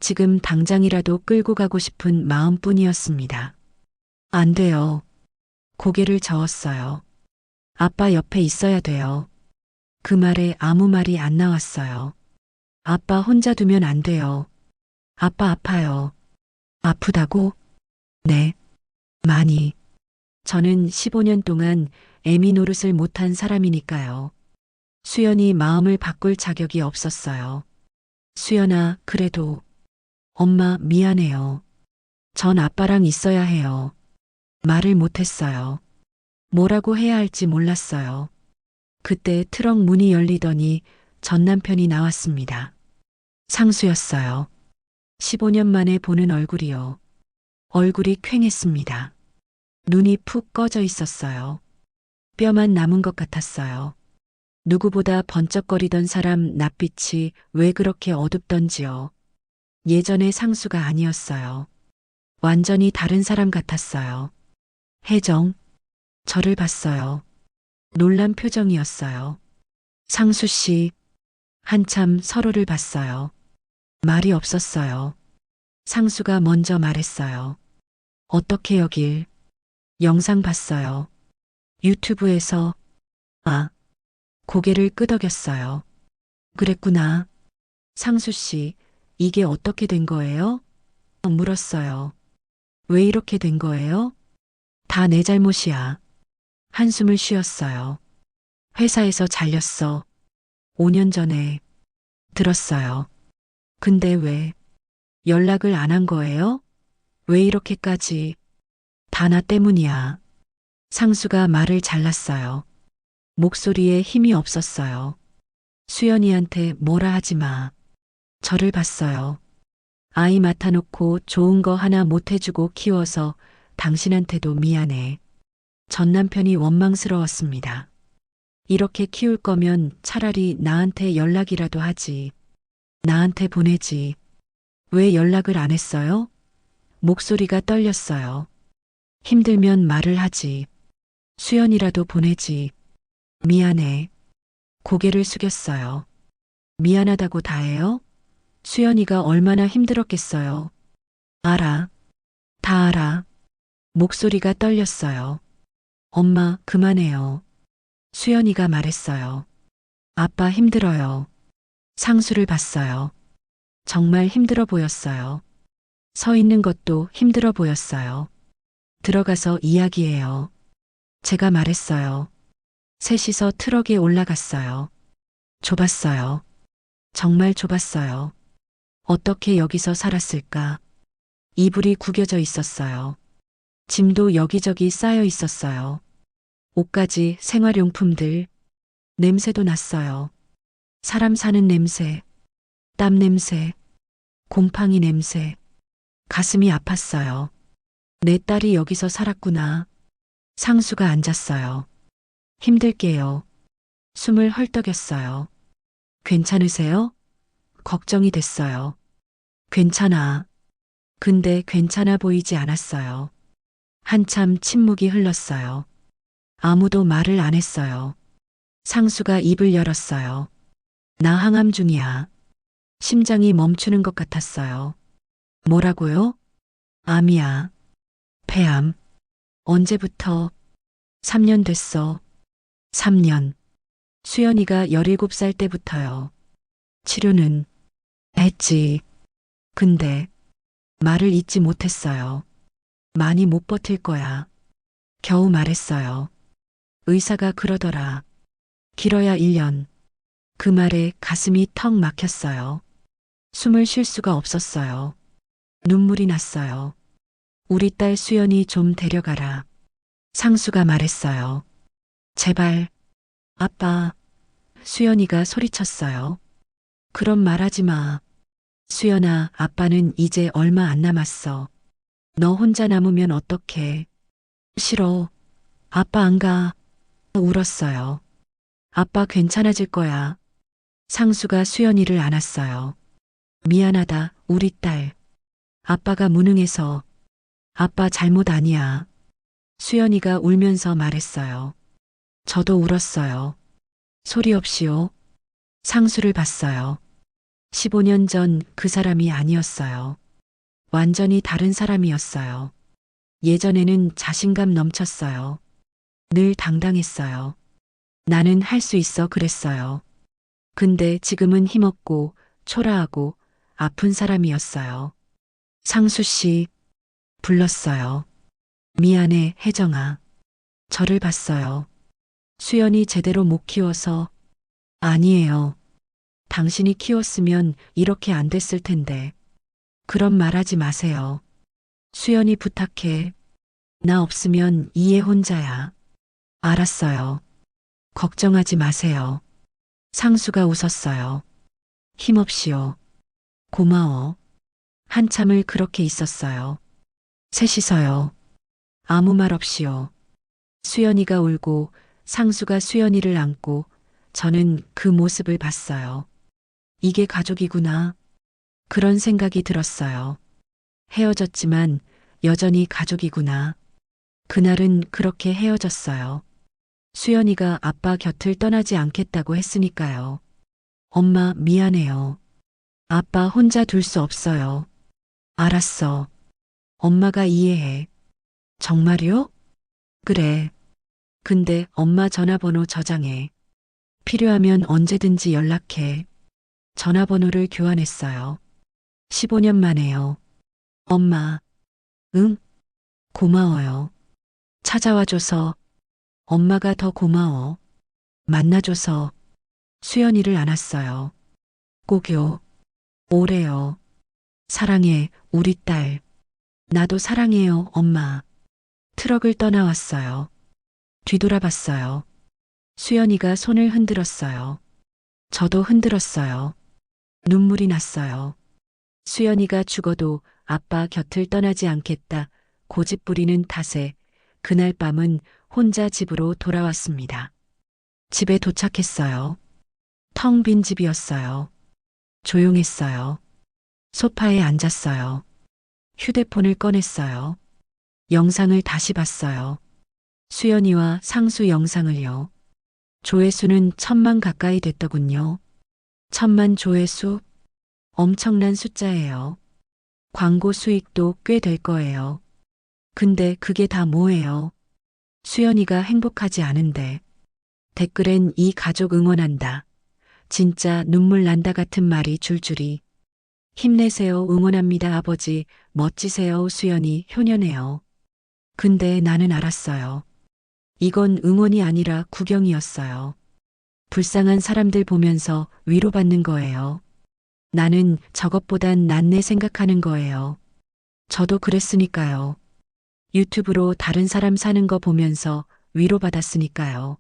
지금 당장이라도 끌고 가고 싶은 마음뿐이었습니다. 안 돼요. 고개를 저었어요. 아빠 옆에 있어야 돼요. 그 말에 아무 말이 안 나왔어요. 아빠 혼자 두면 안 돼요. 아빠 아파요. 아프다고? 네. 많이. 저는 15년 동안 애미 노릇을 못한 사람이니까요. 수연이 마음을 바꿀 자격이 없었어요. 수연아, 그래도 엄마 미안해요. 전 아빠랑 있어야 해요. 말을 못했어요. 뭐라고 해야 할지 몰랐어요. 그때 트럭 문이 열리더니 전 남편이 나왔습니다. 상수였어요. 15년 만에 보는 얼굴이요. 얼굴이 퀭했습니다. 눈이 푹 꺼져 있었어요. 뼈만 남은 것 같았어요. 누구보다 번쩍거리던 사람 낯빛이 왜 그렇게 어둡던지요. 예전의 상수가 아니었어요. 완전히 다른 사람 같았어요. 혜정, 저를 봤어요. 놀란 표정이었어요. 상수 씨, 한참 서로를 봤어요. 말이 없었어요. 상수가 먼저 말했어요. 어떻게 여길? 영상 봤어요. 유튜브에서, 아, 고개를 끄덕였어요. 그랬구나. 상수 씨, 이게 어떻게 된 거예요? 물었어요. 왜 이렇게 된 거예요? 다 내 잘못이야. 한숨을 쉬었어요. 회사에서 잘렸어. 5년 전에 들었어요. 근데 왜 연락을 안 한 거예요? 왜 이렇게까지? 다 나 때문이야. 상수가 말을 잘랐어요. 목소리에 힘이 없었어요. 수연이한테 뭐라 하지 마. 저를 봤어요. 아이 맡아놓고 좋은 거 하나 못 해주고 키워서 당신한테도 미안해. 전 남편이 원망스러웠습니다. 이렇게 키울 거면 차라리 나한테 연락이라도 하지. 나한테 보내지. 왜 연락을 안 했어요? 목소리가 떨렸어요. 힘들면 말을 하지. 수연이라도 보내지. 미안해. 고개를 숙였어요. 미안하다고 다 해요? 수연이가 얼마나 힘들었겠어요. 알아. 다 알아. 목소리가 떨렸어요. 엄마, 그만해요. 수연이가 말했어요. 아빠 힘들어요. 상수를 봤어요. 정말 힘들어 보였어요. 서 있는 것도 힘들어 보였어요. 들어가서 이야기해요. 제가 말했어요. 셋이서 트럭에 올라갔어요. 좁았어요. 정말 좁았어요. 어떻게 여기서 살았을까? 이불이 구겨져 있었어요. 짐도 여기저기 쌓여 있었어요. 옷가지, 생활용품들, 냄새도 났어요. 사람 사는 냄새, 땀 냄새, 곰팡이 냄새, 가슴이 아팠어요. 내 딸이 여기서 살았구나. 상수가 앉았어요. 힘들게요. 숨을 헐떡였어요. 괜찮으세요? 걱정이 됐어요. 괜찮아. 근데 괜찮아 보이지 않았어요. 한참 침묵이 흘렀어요. 아무도 말을 안 했어요. 상수가 입을 열었어요. 나 항암 중이야. 심장이 멈추는 것 같았어요. 뭐라고요? 암이야. 폐암. 언제부터? 3년 됐어. 3년. 수연이가 17살 때부터요. 치료는 했지. 근데 말을 잇지 못했어요. 많이 못 버틸 거야. 겨우 말했어요. 의사가 그러더라. 길어야 1년. 그 말에 가슴이 턱 막혔어요. 숨을 쉴 수가 없었어요. 눈물이 났어요. 우리 딸 수연이 좀 데려가라. 상수가 말했어요. 제발. 아빠. 수연이가 소리쳤어요. 그런 말하지 마. 수연아, 아빠는 이제 얼마 안 남았어. 너 혼자 남으면 어떡해. 싫어. 아빠 안 가. 울었어요. 아빠 괜찮아질 거야. 상수가 수연이를 안았어요. 미안하다, 우리 딸. 아빠가 무능해서. 아빠 잘못 아니야. 수연이가 울면서 말했어요. 저도 울었어요. 소리 없이요. 상수를 봤어요. 15년 전 그 사람이 아니었어요. 완전히 다른 사람이었어요. 예전에는 자신감 넘쳤어요. 늘 당당했어요. 나는 할 수 있어 그랬어요. 근데 지금은 힘없고 초라하고 아픈 사람이었어요. 상수 씨, 불렀어요. 미안해, 혜정아. 저를 봤어요. 수연이 제대로 못 키워서. 아니에요. 당신이 키웠으면 이렇게 안 됐을 텐데. 그런 말 하지 마세요. 수연이 부탁해. 나 없으면 이해 혼자야. 알았어요. 걱정하지 마세요. 상수가 웃었어요. 힘없이요. 고마워. 한참을 그렇게 있었어요. 셋이서요. 아무 말 없이요. 수연이가 울고 상수가 수연이를 안고 저는 그 모습을 봤어요. 이게 가족이구나. 그런 생각이 들었어요. 헤어졌지만 여전히 가족이구나. 그날은 그렇게 헤어졌어요. 수연이가 아빠 곁을 떠나지 않겠다고 했으니까요. 엄마 미안해요. 아빠 혼자 둘 수 없어요. 알았어. 엄마가 이해해. 정말요? 그래. 근데 엄마 전화번호 저장해. 필요하면 언제든지 연락해. 전화번호를 교환했어요. 15년 만에요. 엄마. 응? 고마워요. 찾아와줘서. 엄마가 더 고마워. 만나줘서. 수연이를 안았어요. 꼭요. 오래요. 사랑해, 우리 딸. 나도 사랑해요, 엄마. 트럭을 떠나왔어요. 뒤돌아봤어요. 수연이가 손을 흔들었어요. 저도 흔들었어요. 눈물이 났어요. 수연이가 죽어도 아빠 곁을 떠나지 않겠다 고집 부리는 탓에 그날 밤은 혼자 집으로 돌아왔습니다. 집에 도착했어요. 텅 빈 집이었어요. 조용했어요. 소파에 앉았어요. 휴대폰을 꺼냈어요. 영상을 다시 봤어요. 수연이와 상수 영상을요. 조회수는 1000만 가까이 됐더군요. 1000만 조회수? 엄청난 숫자예요. 광고 수익도 꽤 될 거예요. 근데 그게 다 뭐예요? 수연이가 행복하지 않은데. 댓글엔 이 가족 응원한다. 진짜 눈물 난다 같은 말이 줄줄이. 힘내세요. 응원합니다. 아버지. 멋지세요. 수연이 효녀네요. 근데 나는 알았어요. 이건 응원이 아니라 구경이었어요. 불쌍한 사람들 보면서 위로받는 거예요. 나는 저것보단 낫네 생각하는 거예요. 저도 그랬으니까요. 유튜브로 다른 사람 사는 거 보면서 위로받았으니까요.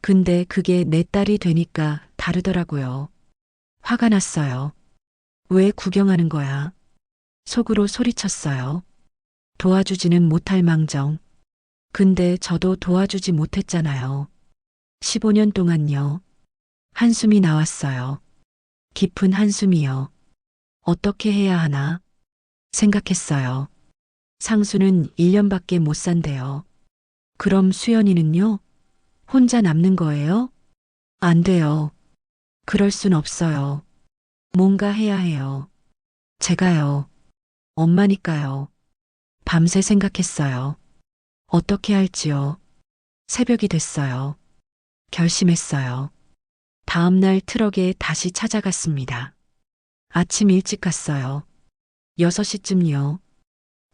근데 그게 내 딸이 되니까 다르더라고요. 화가 났어요. 왜 구경하는 거야? 속으로 소리쳤어요. 도와주지는 못할 망정. 근데 저도 도와주지 못했잖아요. 15년 동안요. 한숨이 나왔어요. 깊은 한숨이요. 어떻게 해야 하나? 생각했어요. 상수는 1년밖에 못 산대요. 그럼 수연이는요? 혼자 남는 거예요? 안 돼요. 그럴 순 없어요. 뭔가 해야 해요. 제가요. 엄마니까요. 밤새 생각했어요. 어떻게 할지요. 새벽이 됐어요. 결심했어요. 다음날 트럭에 다시 찾아갔습니다. 아침 일찍 갔어요. 6시쯤요.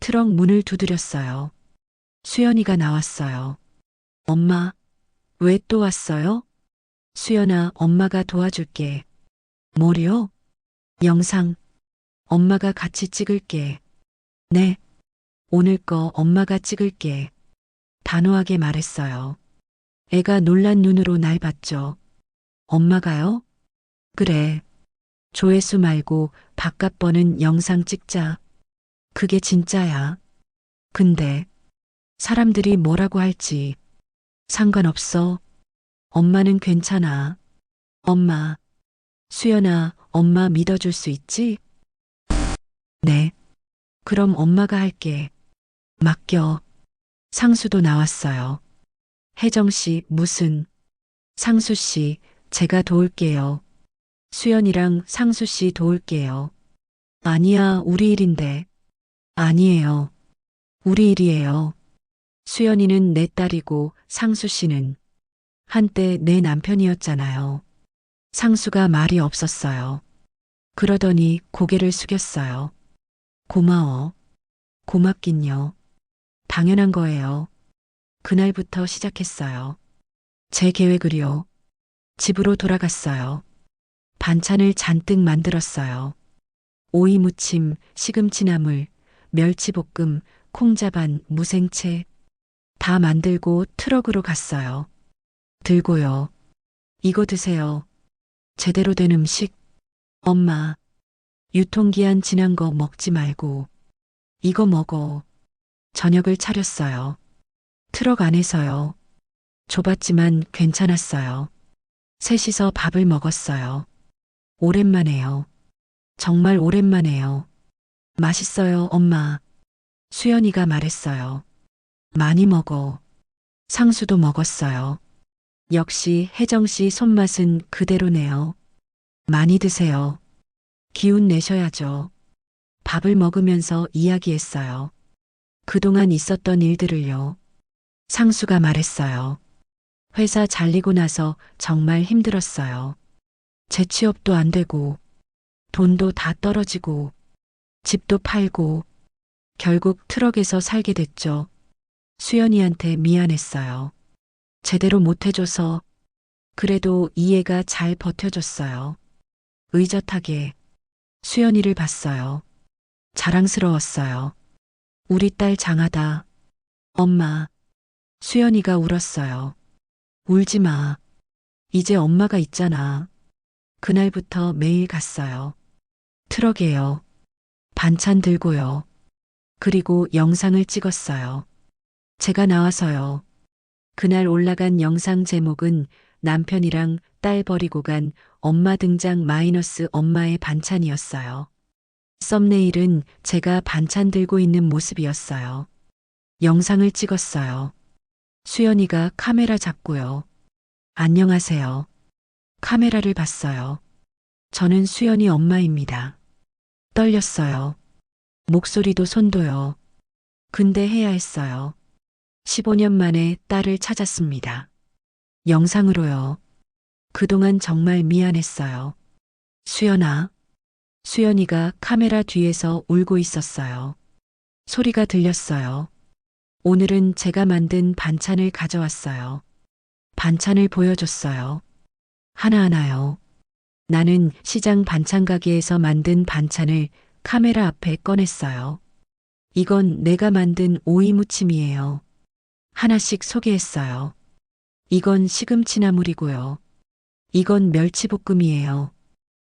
트럭 문을 두드렸어요. 수연이가 나왔어요. 엄마, 왜 또 왔어요? 수연아, 엄마가 도와줄게. 뭐요? 영상. 엄마가 같이 찍을게. 네. 오늘 거 엄마가 찍을게. 단호하게 말했어요. 애가 놀란 눈으로 날 봤죠. 엄마가요? 그래. 조회수 말고 바깥 버는 영상 찍자. 그게 진짜야. 근데 사람들이 뭐라고 할지 상관없어. 엄마는 괜찮아. 엄마. 수연아, 엄마 믿어줄 수 있지? 네. 그럼 엄마가 할게. 맡겨. 상수도 나왔어요. 혜정 씨, 무슨. 상수 씨, 제가 도울게요. 수연이랑 상수 씨 도울게요. 아니야, 우리 일인데. 아니에요. 우리 일이에요. 수연이는 내 딸이고 상수 씨는 한때 내 남편이었잖아요. 상수가 말이 없었어요. 그러더니 고개를 숙였어요. 고마워. 고맙긴요. 당연한 거예요. 그날부터 시작했어요. 제 계획을요. 집으로 돌아갔어요. 반찬을 잔뜩 만들었어요. 오이 무침, 시금치 나물, 멸치볶음, 콩자반, 무생채 다 만들고 트럭으로 갔어요. 들고요. 이거 드세요. 제대로 된 음식. 엄마, 유통기한 지난 거 먹지 말고 이거 먹어. 저녁을 차렸어요. 트럭 안에서요. 좁았지만 괜찮았어요. 셋이서 밥을 먹었어요. 오랜만에요. 정말 오랜만에요. 맛있어요, 엄마. 수연이가 말했어요. 많이 먹어. 상수도 먹었어요. 역시 혜정 씨 손맛은 그대로네요. 많이 드세요. 기운 내셔야죠. 밥을 먹으면서 이야기했어요. 그동안 있었던 일들을요. 상수가 말했어요. 회사 잘리고 나서 정말 힘들었어요. 재취업도 안 되고, 돈도 다 떨어지고, 집도 팔고, 결국 트럭에서 살게 됐죠. 수연이한테 미안했어요. 제대로 못해줘서, 그래도 이해가 잘 버텨줬어요. 의젓하게 수연이를 봤어요. 자랑스러웠어요. 우리 딸 장하다. 엄마. 수연이가 울었어요. 울지 마. 이제 엄마가 있잖아. 그날부터 매일 갔어요. 트럭에요. 반찬 들고요. 그리고 영상을 찍었어요. 제가 나와서요. 그날 올라간 영상 제목은 남편이랑 딸 버리고 간 엄마 등장 마이너스 엄마의 반찬이었어요. 썸네일은 제가 반찬 들고 있는 모습이었어요. 영상을 찍었어요. 수연이가 카메라 잡고요. 안녕하세요. 카메라를 봤어요. 저는 수연이 엄마입니다. 떨렸어요. 목소리도 손도요. 근데 해야 했어요. 15년 만에 딸을 찾았습니다. 영상으로요. 그동안 정말 미안했어요. 수연아. 수연이가 카메라 뒤에서 울고 있었어요. 소리가 들렸어요. 오늘은 제가 만든 반찬을 가져왔어요. 반찬을 보여줬어요. 하나하나요. 나는 시장 반찬 가게에서 만든 반찬을 카메라 앞에 꺼냈어요. 이건 내가 만든 오이 무침이에요. 하나씩 소개했어요. 이건 시금치나물이고요. 이건 멸치볶음이에요.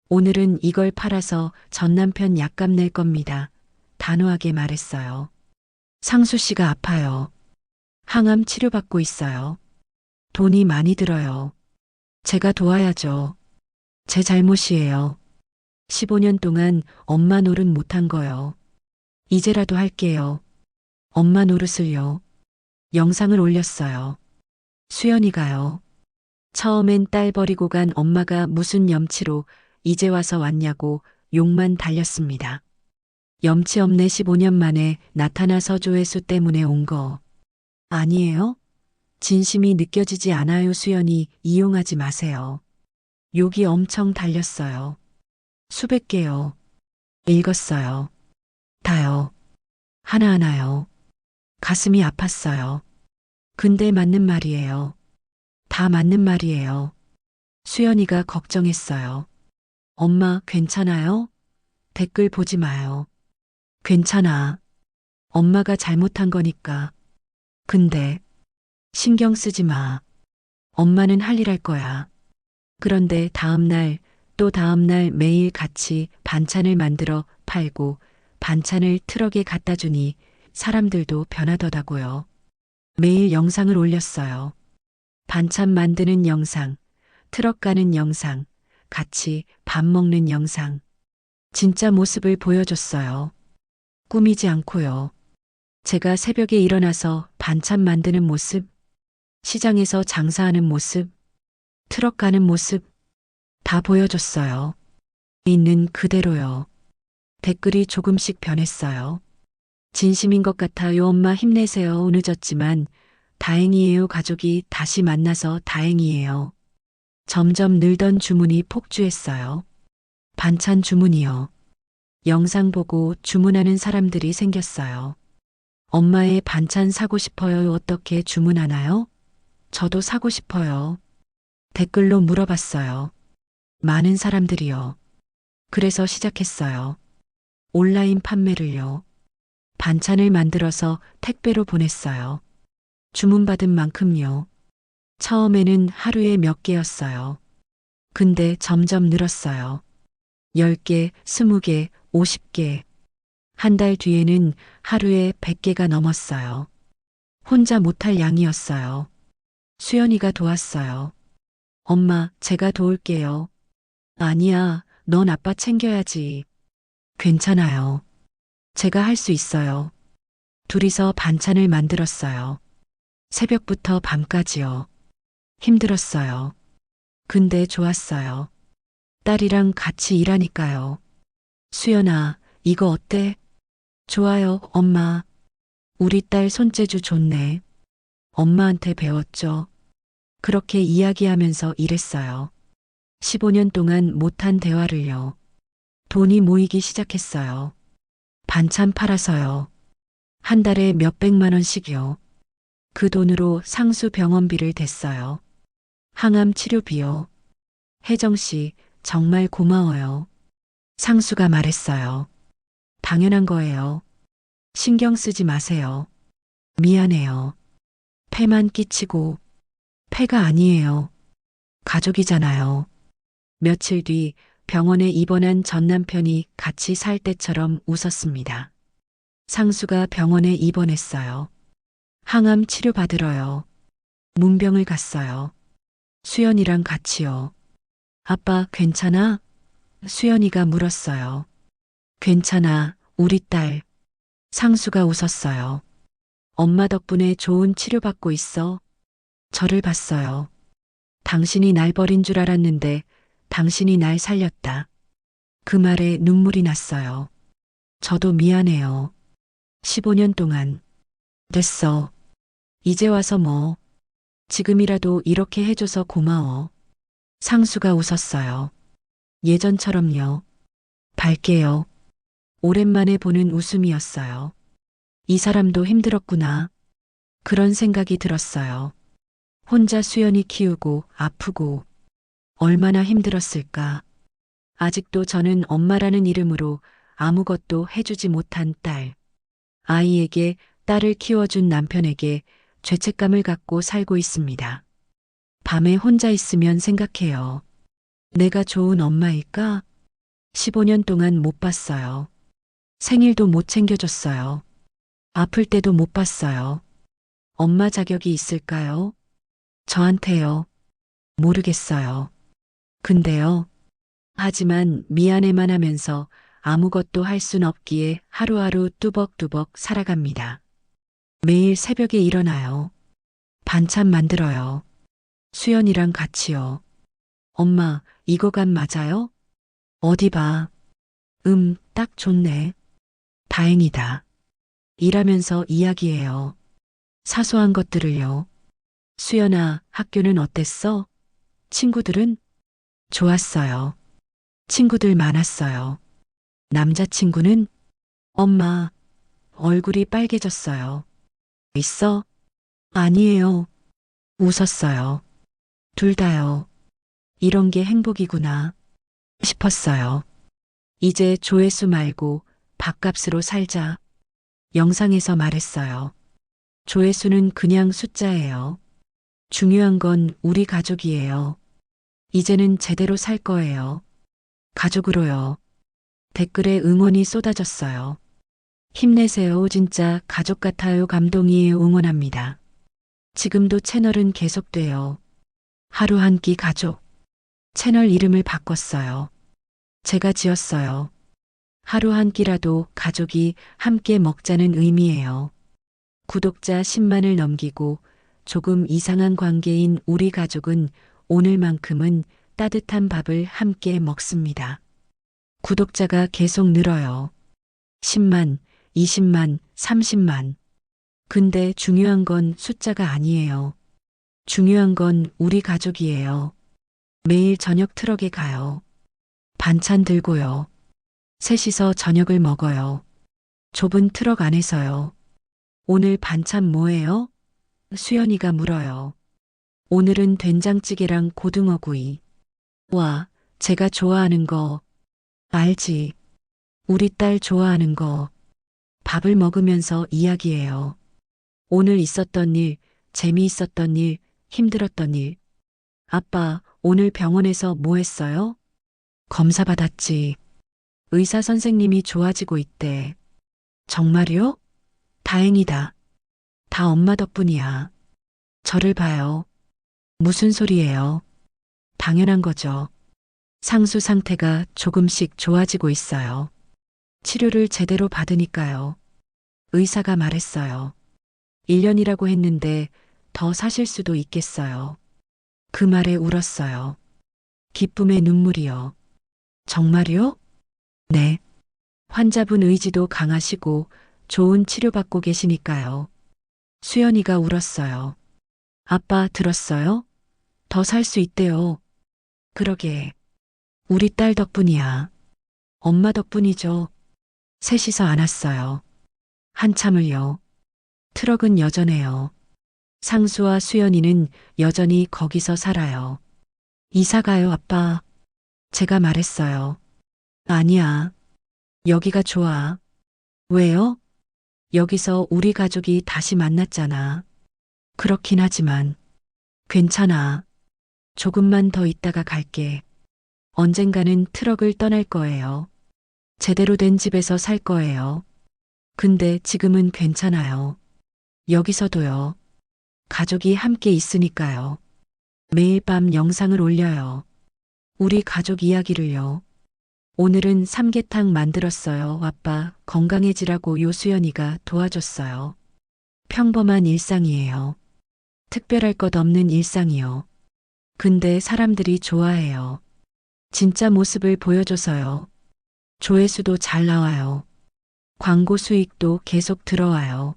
오늘은 이걸 팔아서 전 남편 약값 낼 겁니다. 단호하게 말했어요. 상수 씨가 아파요. 항암 치료받고 있어요. 돈이 많이 들어요. 제가 도와야죠. 제 잘못이에요. 15년 동안 엄마 노릇 못한 거요. 이제라도 할게요. 엄마 노릇을요. 영상을 올렸어요. 수연이가요. 처음엔 딸 버리고 간 엄마가 무슨 염치로 이제 와서 왔냐고 욕만 달렸습니다. 염치 없네 15년 만에 나타나서 조회수 때문에 온 거. 아니에요? 진심이 느껴지지 않아요. 수연이 이용하지 마세요. 욕이 엄청 달렸어요. 수백 개요. 읽었어요. 다요. 하나하나요. 가슴이 아팠어요. 근데 맞는 말이에요. 다 맞는 말이에요. 수연이가 걱정했어요. 엄마 괜찮아요? 댓글 보지 마요. 괜찮아. 엄마가 잘못한 거니까. 근데 신경 쓰지 마. 엄마는 할 일 할 거야. 그런데 다음날 또 다음날 매일 같이 반찬을 만들어 팔고 반찬을 트럭에 갖다 주니 사람들도 변하더라고요. 매일 영상을 올렸어요. 반찬 만드는 영상, 트럭 가는 영상, 같이 밥 먹는 영상. 진짜 모습을 보여줬어요. 꾸미지 않고요. 제가 새벽에 일어나서 반찬 만드는 모습, 시장에서 장사하는 모습, 트럭 가는 모습 다 보여줬어요. 있는 그대로요. 댓글이 조금씩 변했어요. 진심인 것 같아요. 엄마 힘내세요. 늦었지만 다행이에요. 가족이 다시 만나서 다행이에요. 점점 늘던 주문이 폭주했어요. 반찬 주문이요. 영상 보고 주문하는 사람들이 생겼어요. 엄마의 반찬 사고 싶어요. 어떻게 주문하나요? 저도 사고 싶어요. 댓글로 물어봤어요. 많은 사람들이요. 그래서 시작했어요. 온라인 판매를요. 반찬을 만들어서 택배로 보냈어요. 주문받은 만큼요. 처음에는 하루에 몇 개였어요. 근데 점점 늘었어요. 10개, 20개, 50개. 한 달 뒤에는 하루에 100개가 넘었어요. 혼자 못할 양이었어요. 수연이가 도왔어요. 엄마, 제가 도울게요. 아니야, 넌 아빠 챙겨야지. 괜찮아요. 제가 할 수 있어요. 둘이서 반찬을 만들었어요. 새벽부터 밤까지요. 힘들었어요. 근데 좋았어요. 딸이랑 같이 일하니까요. 수연아, 이거 어때? 좋아요, 엄마. 우리 딸 손재주 좋네. 엄마한테 배웠죠. 그렇게 이야기하면서 일했어요. 15년 동안 못한 대화를요. 돈이 모이기 시작했어요. 반찬 팔아서요. 한 달에 몇백만 원씩이요. 그 돈으로 상수 병원비를 댔어요. 항암 치료비요. 혜정 씨, 정말 고마워요. 상수가 말했어요. 당연한 거예요. 신경 쓰지 마세요. 미안해요. 폐만 끼치고, 폐가 아니에요. 가족이잖아요. 며칠 뒤 병원에 입원한 전 남편이 같이 살 때처럼 웃었습니다. 상수가 병원에 입원했어요. 항암 치료 받으러요. 문병을 갔어요. 수연이랑 같이요. 아빠 괜찮아? 수연이가 물었어요. 괜찮아, 우리 딸. 상수가 웃었어요. 엄마 덕분에 좋은 치료받고 있어. 저를 봤어요. 당신이 날 버린 줄 알았는데 당신이 날 살렸다. 그 말에 눈물이 났어요. 저도 미안해요. 15년 동안. 됐어. 이제 와서 뭐. 지금이라도 이렇게 해줘서 고마워. 상수가 웃었어요. 예전처럼요. 밝게요. 오랜만에 보는 웃음이었어요. 이 사람도 힘들었구나. 그런 생각이 들었어요. 혼자 수연이 키우고 아프고 얼마나 힘들었을까. 아직도 저는 엄마라는 이름으로 아무것도 해주지 못한 딸. 아이에게 딸을 키워준 남편에게 죄책감을 갖고 살고 있습니다. 밤에 혼자 있으면 생각해요. 내가 좋은 엄마일까? 15년 동안 못 봤어요. 생일도 못 챙겨줬어요. 아플 때도 못 봤어요. 엄마 자격이 있을까요? 저한테요. 모르겠어요. 근데요. 하지만 미안해만 하면서 아무것도 할 순 없기에 하루하루 뚜벅뚜벅 살아갑니다. 매일 새벽에 일어나요. 반찬 만들어요. 수연이랑 같이요. 엄마, 이거 간 맞아요? 어디 봐. 딱 좋네. 다행이다. 일하면서 이야기해요. 사소한 것들을요. 수연아, 학교는 어땠어? 친구들은? 좋았어요. 친구들 많았어요. 남자친구는? 엄마, 얼굴이 빨개졌어요. 있어? 아니에요. 웃었어요. 둘 다요. 이런 게 행복이구나 싶었어요. 이제 조회수 말고 밥값으로 살자. 영상에서 말했어요. 조회수는 그냥 숫자예요. 중요한 건 우리 가족이에요. 이제는 제대로 살 거예요. 가족으로요. 댓글에 응원이 쏟아졌어요. 힘내세요. 진짜 가족 같아요. 감동이에요. 응원합니다. 지금도 채널은 계속돼요. 하루 한 끼 가족. 채널 이름을 바꿨어요. 제가 지었어요. 하루 한 끼라도 가족이 함께 먹자는 의미예요. 구독자 10만을 넘기고 조금 이상한 관계인 우리 가족은 오늘만큼은 따뜻한 밥을 함께 먹습니다. 구독자가 계속 늘어요. 10만, 20만, 30만. 근데 중요한 건 숫자가 아니에요. 중요한 건 우리 가족이에요. 매일 저녁 트럭에 가요. 반찬 들고요. 셋이서 저녁을 먹어요. 좁은 트럭 안에서요. 오늘 반찬 뭐예요? 수연이가 물어요. 오늘은 된장찌개랑 고등어구이. 와, 제가 좋아하는 거. 알지. 우리 딸 좋아하는 거. 밥을 먹으면서 이야기해요. 오늘 있었던 일, 재미있었던 일, 힘들었던 일. 아빠, 오늘 병원에서 뭐 했어요? 검사 받았지. 의사 선생님이 좋아지고 있대. 정말요? 다행이다. 다 엄마 덕분이야. 저를 봐요. 무슨 소리예요? 당연한 거죠. 상수 상태가 조금씩 좋아지고 있어요. 치료를 제대로 받으니까요. 의사가 말했어요. 1년이라고 했는데 더 사실 수도 있겠어요. 그 말에 울었어요. 기쁨의 눈물이요. 정말요? 네. 환자분 의지도 강하시고 좋은 치료받고 계시니까요. 수연이가 울었어요. 아빠 들었어요? 더 살 수 있대요. 그러게. 우리 딸 덕분이야. 엄마 덕분이죠. 셋이서 안았어요. 한참을요. 트럭은 여전해요. 상수와 수연이는 여전히 거기서 살아요. 이사 가요, 아빠. 제가 말했어요. 아니야. 여기가 좋아. 왜요? 여기서 우리 가족이 다시 만났잖아. 그렇긴 하지만. 괜찮아. 조금만 더 있다가 갈게. 언젠가는 트럭을 떠날 거예요. 제대로 된 집에서 살 거예요. 근데 지금은 괜찮아요. 여기서도요. 가족이 함께 있으니까요. 매일 밤 영상을 올려요. 우리 가족 이야기를요. 오늘은 삼계탕 만들었어요. 아빠 건강해지라고 요수연이가 도와줬어요. 평범한 일상이에요. 특별할 것 없는 일상이요. 근데 사람들이 좋아해요. 진짜 모습을 보여줘서요. 조회수도 잘 나와요. 광고 수익도 계속 들어와요.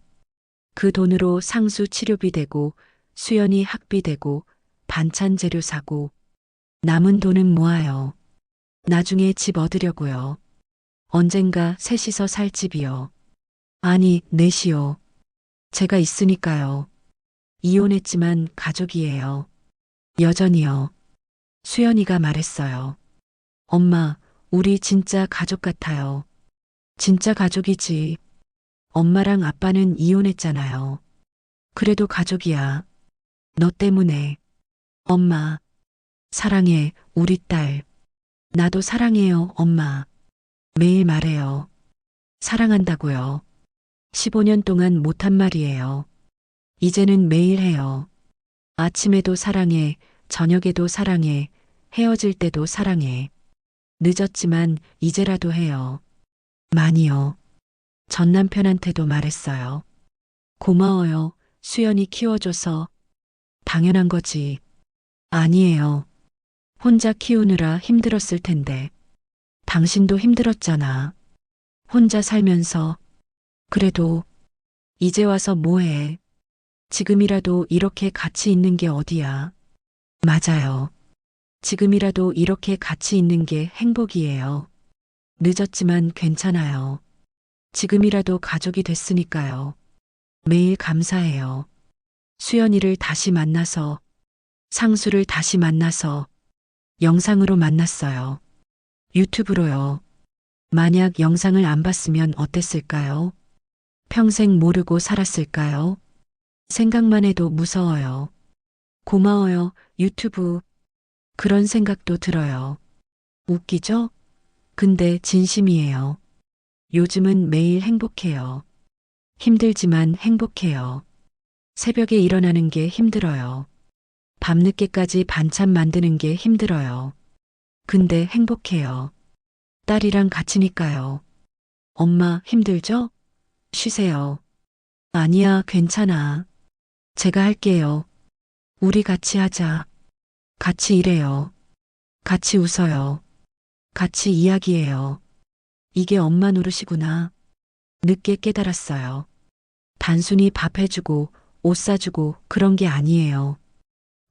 그 돈으로 상수 치료비 되고 수연이 학비 대고 반찬 재료 사고 남은 돈은 모아요. 나중에 집 얻으려고요. 언젠가 셋이서 살 집이요. 아니, 넷이요. 제가 있으니까요. 이혼했지만 가족이에요. 여전히요. 수연이가 말했어요. 엄마, 우리 진짜 가족 같아요. 진짜 가족이지. 엄마랑 아빠는 이혼했잖아요. 그래도 가족이야. 너 때문에. 엄마, 사랑해, 우리 딸. 나도 사랑해요, 엄마. 매일 말해요. 사랑한다고요. 15년 동안 못한 말이에요. 이제는 매일 해요. 아침에도 사랑해, 저녁에도 사랑해, 헤어질 때도 사랑해. 늦었지만 이제라도 해요. 많이요. 전 남편한테도 말했어요. 고마워요. 수연이 키워줘서. 당연한 거지. 아니에요. 혼자 키우느라 힘들었을 텐데. 당신도 힘들었잖아. 혼자 살면서. 그래도 이제 와서 뭐해. 지금이라도 이렇게 같이 있는 게 어디야. 맞아요. 지금이라도 이렇게 같이 있는 게 행복이에요. 늦었지만 괜찮아요. 지금이라도 가족이 됐으니까요. 매일 감사해요. 수연이를 다시 만나서, 상수를 다시 만나서, 영상으로 만났어요. 유튜브로요. 만약 영상을 안 봤으면 어땠을까요? 평생 모르고 살았을까요? 생각만 해도 무서워요. 고마워요, 유튜브. 그런 생각도 들어요. 웃기죠? 근데 진심이에요. 요즘은 매일 행복해요. 힘들지만 행복해요. 새벽에 일어나는 게 힘들어요. 밤늦게까지 반찬 만드는 게 힘들어요. 근데 행복해요. 딸이랑 같이니까요. 엄마 힘들죠? 쉬세요. 아니야, 괜찮아. 제가 할게요. 우리 같이 하자. 같이 일해요. 같이 웃어요. 같이 이야기해요. 이게 엄마 노릇이구나. 늦게 깨달았어요. 단순히 밥 해주고 옷 사주고 그런 게 아니에요.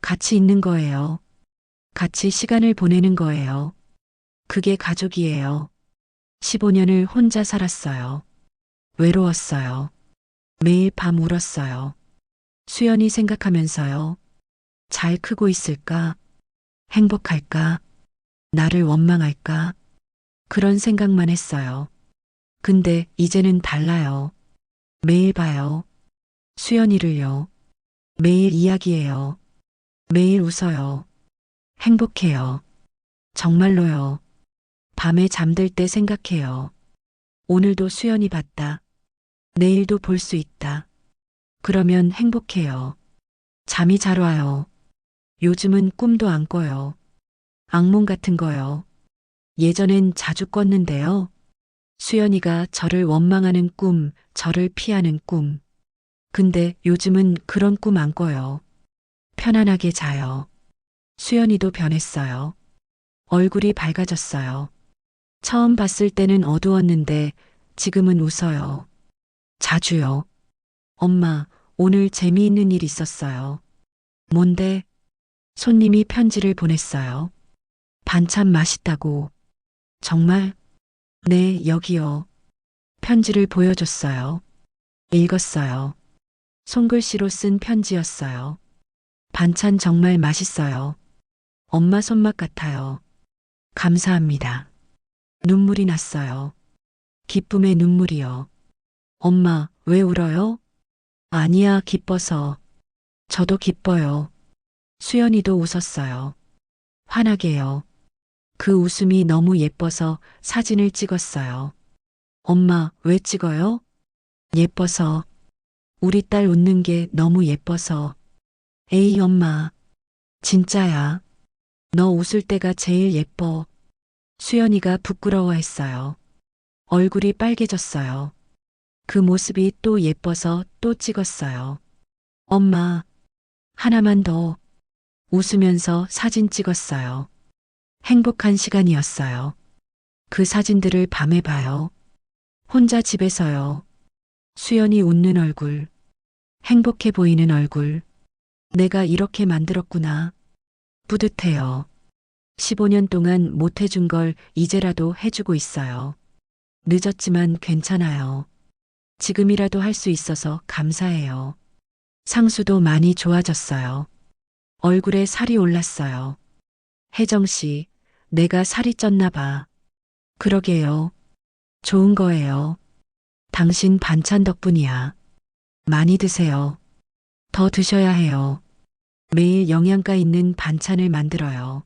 같이 있는 거예요. 같이 시간을 보내는 거예요. 그게 가족이에요. 15년을 혼자 살았어요. 외로웠어요. 매일 밤 울었어요. 수연이 생각하면서요. 잘 크고 있을까? 행복할까? 나를 원망할까? 그런 생각만 했어요. 근데 이제는 달라요. 매일 봐요. 수연이를요. 매일 이야기해요. 매일 웃어요. 행복해요. 정말로요. 밤에 잠들 때 생각해요. 오늘도 수연이 봤다. 내일도 볼 수 있다. 그러면 행복해요. 잠이 잘 와요. 요즘은 꿈도 안 꿔요. 악몽 같은 거요. 예전엔 자주 꿨는데요. 수연이가 저를 원망하는 꿈, 저를 피하는 꿈. 근데 요즘은 그런 꿈 안 꿔요. 편안하게 자요. 수연이도 변했어요. 얼굴이 밝아졌어요. 처음 봤을 때는 어두웠는데 지금은 웃어요. 자주요. 엄마, 오늘 재미있는 일 있었어요. 뭔데? 손님이 편지를 보냈어요. 반찬 맛있다고. 정말? 네, 여기요. 편지를 보여줬어요. 읽었어요. 손글씨로 쓴 편지였어요. 반찬 정말 맛있어요. 엄마 손맛 같아요. 감사합니다. 눈물이 났어요. 기쁨의 눈물이요. 엄마, 왜 울어요? 아니야, 기뻐서. 저도 기뻐요. 수연이도 웃었어요. 환하게요. 그 웃음이 너무 예뻐서 사진을 찍었어요. 엄마, 왜 찍어요? 예뻐서. 우리 딸 웃는 게 너무 예뻐서. 에이, 엄마. 진짜야. 너 웃을 때가 제일 예뻐. 수연이가 부끄러워했어요. 얼굴이 빨개졌어요. 그 모습이 또 예뻐서 또 찍었어요. 엄마, 하나만 더. 웃으면서 사진 찍었어요. 행복한 시간이었어요. 그 사진들을 밤에 봐요. 혼자 집에서요. 수연이 웃는 얼굴, 행복해 보이는 얼굴, 내가 이렇게 만들었구나. 뿌듯해요. 15년 동안 못 해준 걸 이제라도 해주고 있어요. 늦었지만 괜찮아요. 지금이라도 할 수 있어서 감사해요. 상수도 많이 좋아졌어요. 얼굴에 살이 올랐어요. 혜정 씨, 내가 살이 쪘나 봐. 그러게요. 좋은 거예요. 당신 반찬 덕분이야. 많이 드세요. 더 드셔야 해요. 매일 영양가 있는 반찬을 만들어요.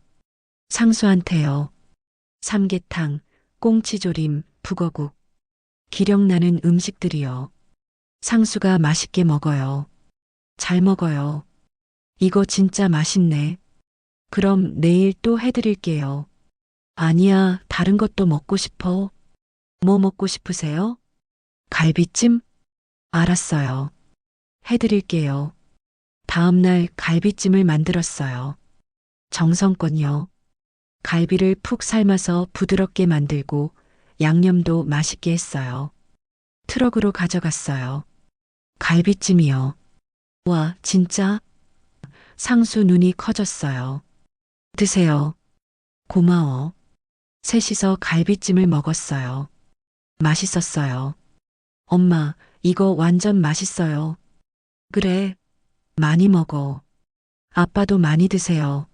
상수한테요. 삼계탕, 꽁치조림, 북어국. 기력나는 음식들이요. 상수가 맛있게 먹어요. 잘 먹어요. 이거 진짜 맛있네. 그럼 내일 또 해드릴게요. 아니야, 다른 것도 먹고 싶어. 뭐 먹고 싶으세요? 갈비찜? 알았어요. 해드릴게요. 다음날 갈비찜을 만들었어요. 정성껏요. 갈비를 푹 삶아서 부드럽게 만들고 양념도 맛있게 했어요. 트럭으로 가져갔어요. 갈비찜이요. 와, 진짜? 상수 눈이 커졌어요. 드세요. 고마워. 셋이서 갈비찜을 먹었어요. 맛있었어요. 엄마, 이거 완전 맛있어요. 그래, 많이 먹어. 아빠도 많이 드세요.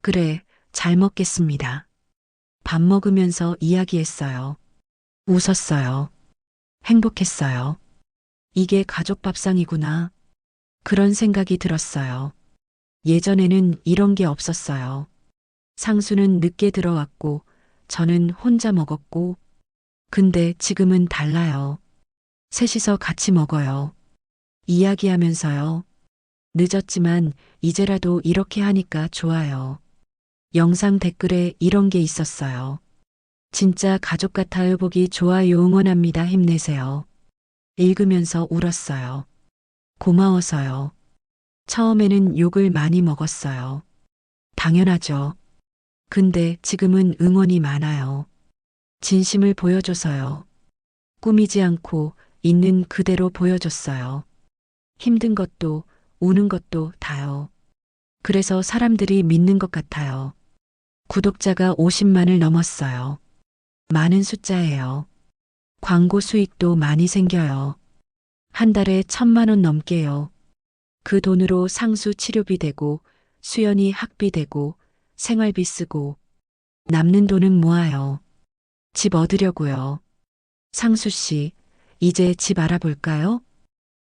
그래, 잘 먹겠습니다. 밥 먹으면서 이야기했어요. 웃었어요. 행복했어요. 이게 가족 밥상이구나. 그런 생각이 들었어요. 예전에는 이런 게 없었어요. 상수는 늦게 들어왔고, 저는 혼자 먹었고, 근데 지금은 달라요. 셋이서 같이 먹어요. 이야기하면서요. 늦었지만 이제라도 이렇게 하니까 좋아요. 영상 댓글에 이런 게 있었어요. 진짜 가족 같아요. 보기 좋아요. 응원합니다. 힘내세요. 읽으면서 울었어요. 고마워서요. 처음에는 욕을 많이 먹었어요. 당연하죠. 근데 지금은 응원이 많아요. 진심을 보여줘서요. 꾸미지 않고 있는 그대로 보여줬어요. 힘든 것도 우는 것도 다요. 그래서 사람들이 믿는 것 같아요. 구독자가 50만을 넘었어요. 많은 숫자예요. 광고 수익도 많이 생겨요. 한 달에 1,000만 원 넘게요. 그 돈으로 상수 치료비 되고 수연이 학비 되고 생활비 쓰고 남는 돈은 모아요. 집 얻으려고요. 상수 씨, 이제 집 알아볼까요?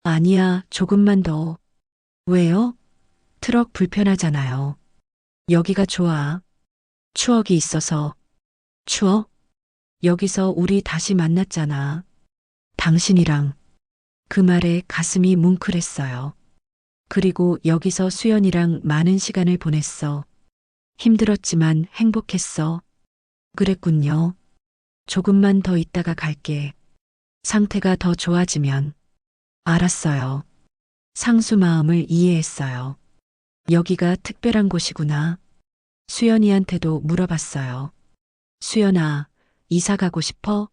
아니야, 조금만 더. 왜요? 트럭 불편하잖아요. 여기가 좋아. 추억이 있어서. 추억? 여기서 우리 다시 만났잖아. 당신이랑. 그 말에 가슴이 뭉클했어요. 그리고 여기서 수연이랑 많은 시간을 보냈어. 힘들었지만 행복했어. 그랬군요. 조금만 더 있다가 갈게. 상태가 더 좋아지면. 알았어요. 상수 마음을 이해했어요. 여기가 특별한 곳이구나. 수연이한테도 물어봤어요. 수연아, 이사 가고 싶어?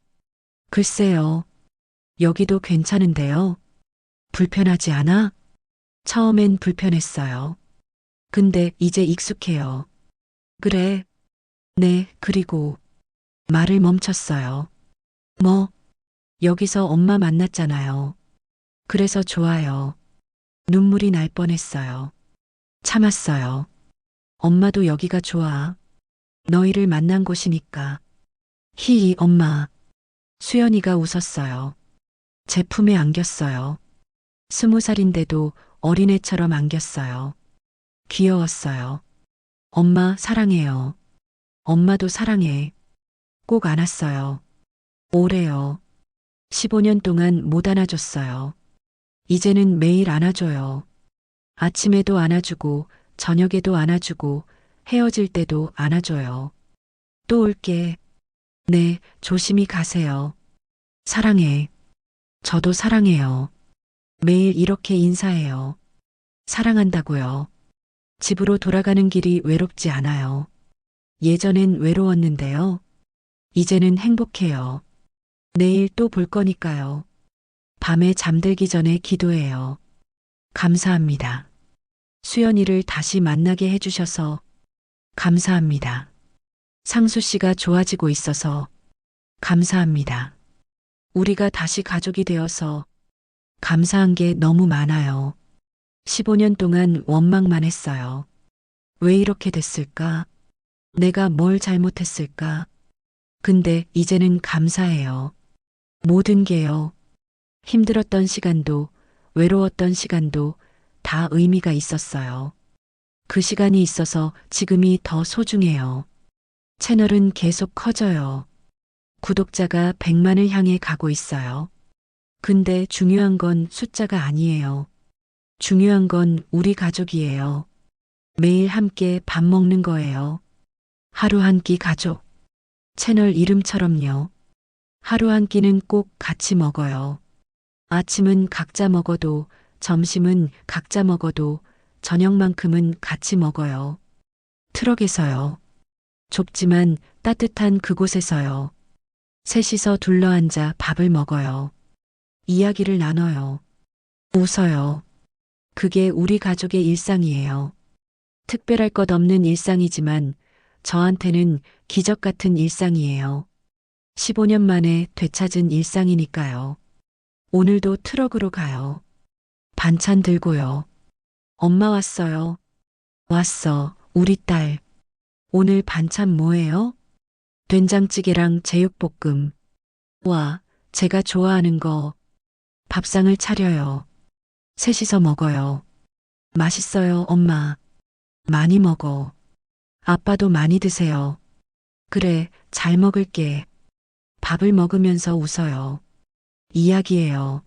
글쎄요. 여기도 괜찮은데요. 불편하지 않아? 처음엔 불편했어요. 근데 이제 익숙해요. 그래. 네, 그리고 말을 멈췄어요. 뭐, 여기서 엄마 만났잖아요. 그래서 좋아요. 눈물이 날 뻔했어요. 참았어요. 엄마도 여기가 좋아. 너희를 만난 곳이니까. 히히, 엄마. 수연이가 웃었어요. 제 품에 안겼어요. 20살인데도 어린애처럼 안겼어요. 귀여웠어요. 엄마 사랑해요. 엄마도 사랑해. 꼭 안았어요. 오래요. 15년 동안 못 안아줬어요. 이제는 매일 안아줘요. 아침에도 안아주고, 저녁에도 안아주고, 헤어질 때도 안아줘요. 또 올게. 네, 조심히 가세요. 사랑해. 저도 사랑해요. 매일 이렇게 인사해요. 사랑한다고요. 집으로 돌아가는 길이 외롭지 않아요. 예전엔 외로웠는데요. 이제는 행복해요. 내일 또 볼 거니까요. 밤에 잠들기 전에 기도해요. 감사합니다. 수연이를 다시 만나게 해주셔서 감사합니다. 상수 씨가 좋아지고 있어서 감사합니다. 우리가 다시 가족이 되어서 감사한 게 너무 많아요. 15년 동안 원망만 했어요. 왜 이렇게 됐을까? 내가 뭘 잘못했을까? 근데 이제는 감사해요. 모든 게요. 힘들었던 시간도, 외로웠던 시간도 다 의미가 있었어요. 그 시간이 있어서 지금이 더 소중해요. 채널은 계속 커져요. 구독자가 100만을 향해 가고 있어요. 근데 중요한 건 숫자가 아니에요. 중요한 건 우리 가족이에요. 매일 함께 밥 먹는 거예요. 하루 한 끼 가족. 채널 이름처럼요. 하루 한 끼는 꼭 같이 먹어요. 아침은 각자 먹어도, 점심은 각자 먹어도, 저녁만큼은 같이 먹어요. 트럭에서요. 좁지만 따뜻한 그곳에서요. 셋이서 둘러앉아 밥을 먹어요. 이야기를 나눠요. 웃어요. 그게 우리 가족의 일상이에요. 특별할 것 없는 일상이지만 저한테는 기적 같은 일상이에요. 15년 만에 되찾은 일상이니까요. 오늘도 트럭으로 가요. 반찬 들고요. 엄마 왔어요. 왔어, 우리 딸. 오늘 반찬 뭐예요? 된장찌개랑 제육볶음. 와, 제가 좋아하는 거. 밥상을 차려요. 셋이서 먹어요. 맛있어요, 엄마. 많이 먹어. 아빠도 많이 드세요. 그래, 잘 먹을게. 밥을 먹으면서 웃어요. 이야기해요.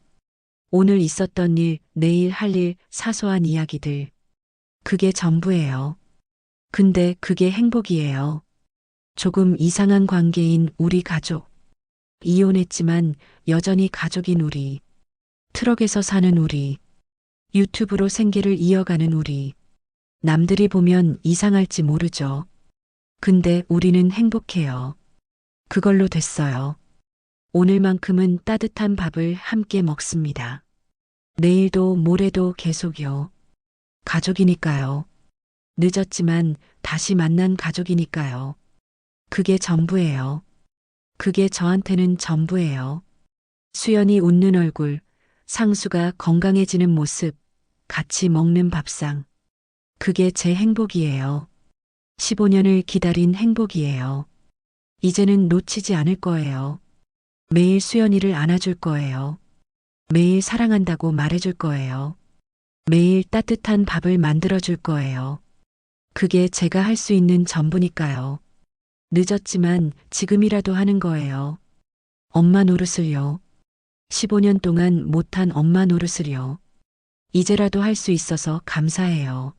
오늘 있었던 일, 내일 할 일, 사소한 이야기들. 그게 전부예요. 근데 그게 행복이에요. 조금 이상한 관계인 우리 가족. 이혼했지만 여전히 가족인 우리. 트럭에서 사는 우리. 유튜브로 생계를 이어가는 우리. 남들이 보면 이상할지 모르죠. 근데 우리는 행복해요. 그걸로 됐어요. 오늘만큼은 따뜻한 밥을 함께 먹습니다. 내일도 모레도 계속요. 가족이니까요. 늦었지만 다시 만난 가족이니까요. 그게 전부예요. 그게 저한테는 전부예요. 수연이 웃는 얼굴, 상수가 건강해지는 모습, 같이 먹는 밥상. 그게 제 행복이에요. 15년을 기다린 행복이에요. 이제는 놓치지 않을 거예요. 매일 수연이를 안아줄 거예요. 매일 사랑한다고 말해줄 거예요. 매일 따뜻한 밥을 만들어줄 거예요. 그게 제가 할 수 있는 전부니까요. 늦었지만 지금이라도 하는 거예요. 엄마 노릇을요. 15년 동안 못한 엄마 노릇을요. 이제라도 할 수 있어서 감사해요.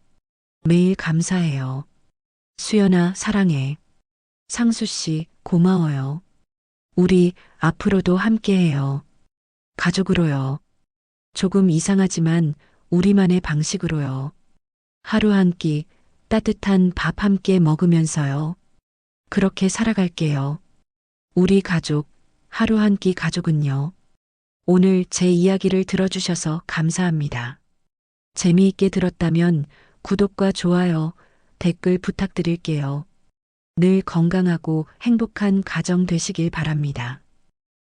매일 감사해요. 수연아, 사랑해. 상수 씨, 고마워요. 우리 앞으로도 함께해요. 가족으로요. 조금 이상하지만 우리만의 방식으로요. 하루 한 끼 따뜻한 밥 함께 먹으면서요. 그렇게 살아갈게요. 우리 가족, 하루 한 끼 가족은요. 오늘 제 이야기를 들어주셔서 감사합니다. 재미있게 들었다면 구독과 좋아요, 댓글 부탁드릴게요. 늘 건강하고 행복한 가정 되시길 바랍니다.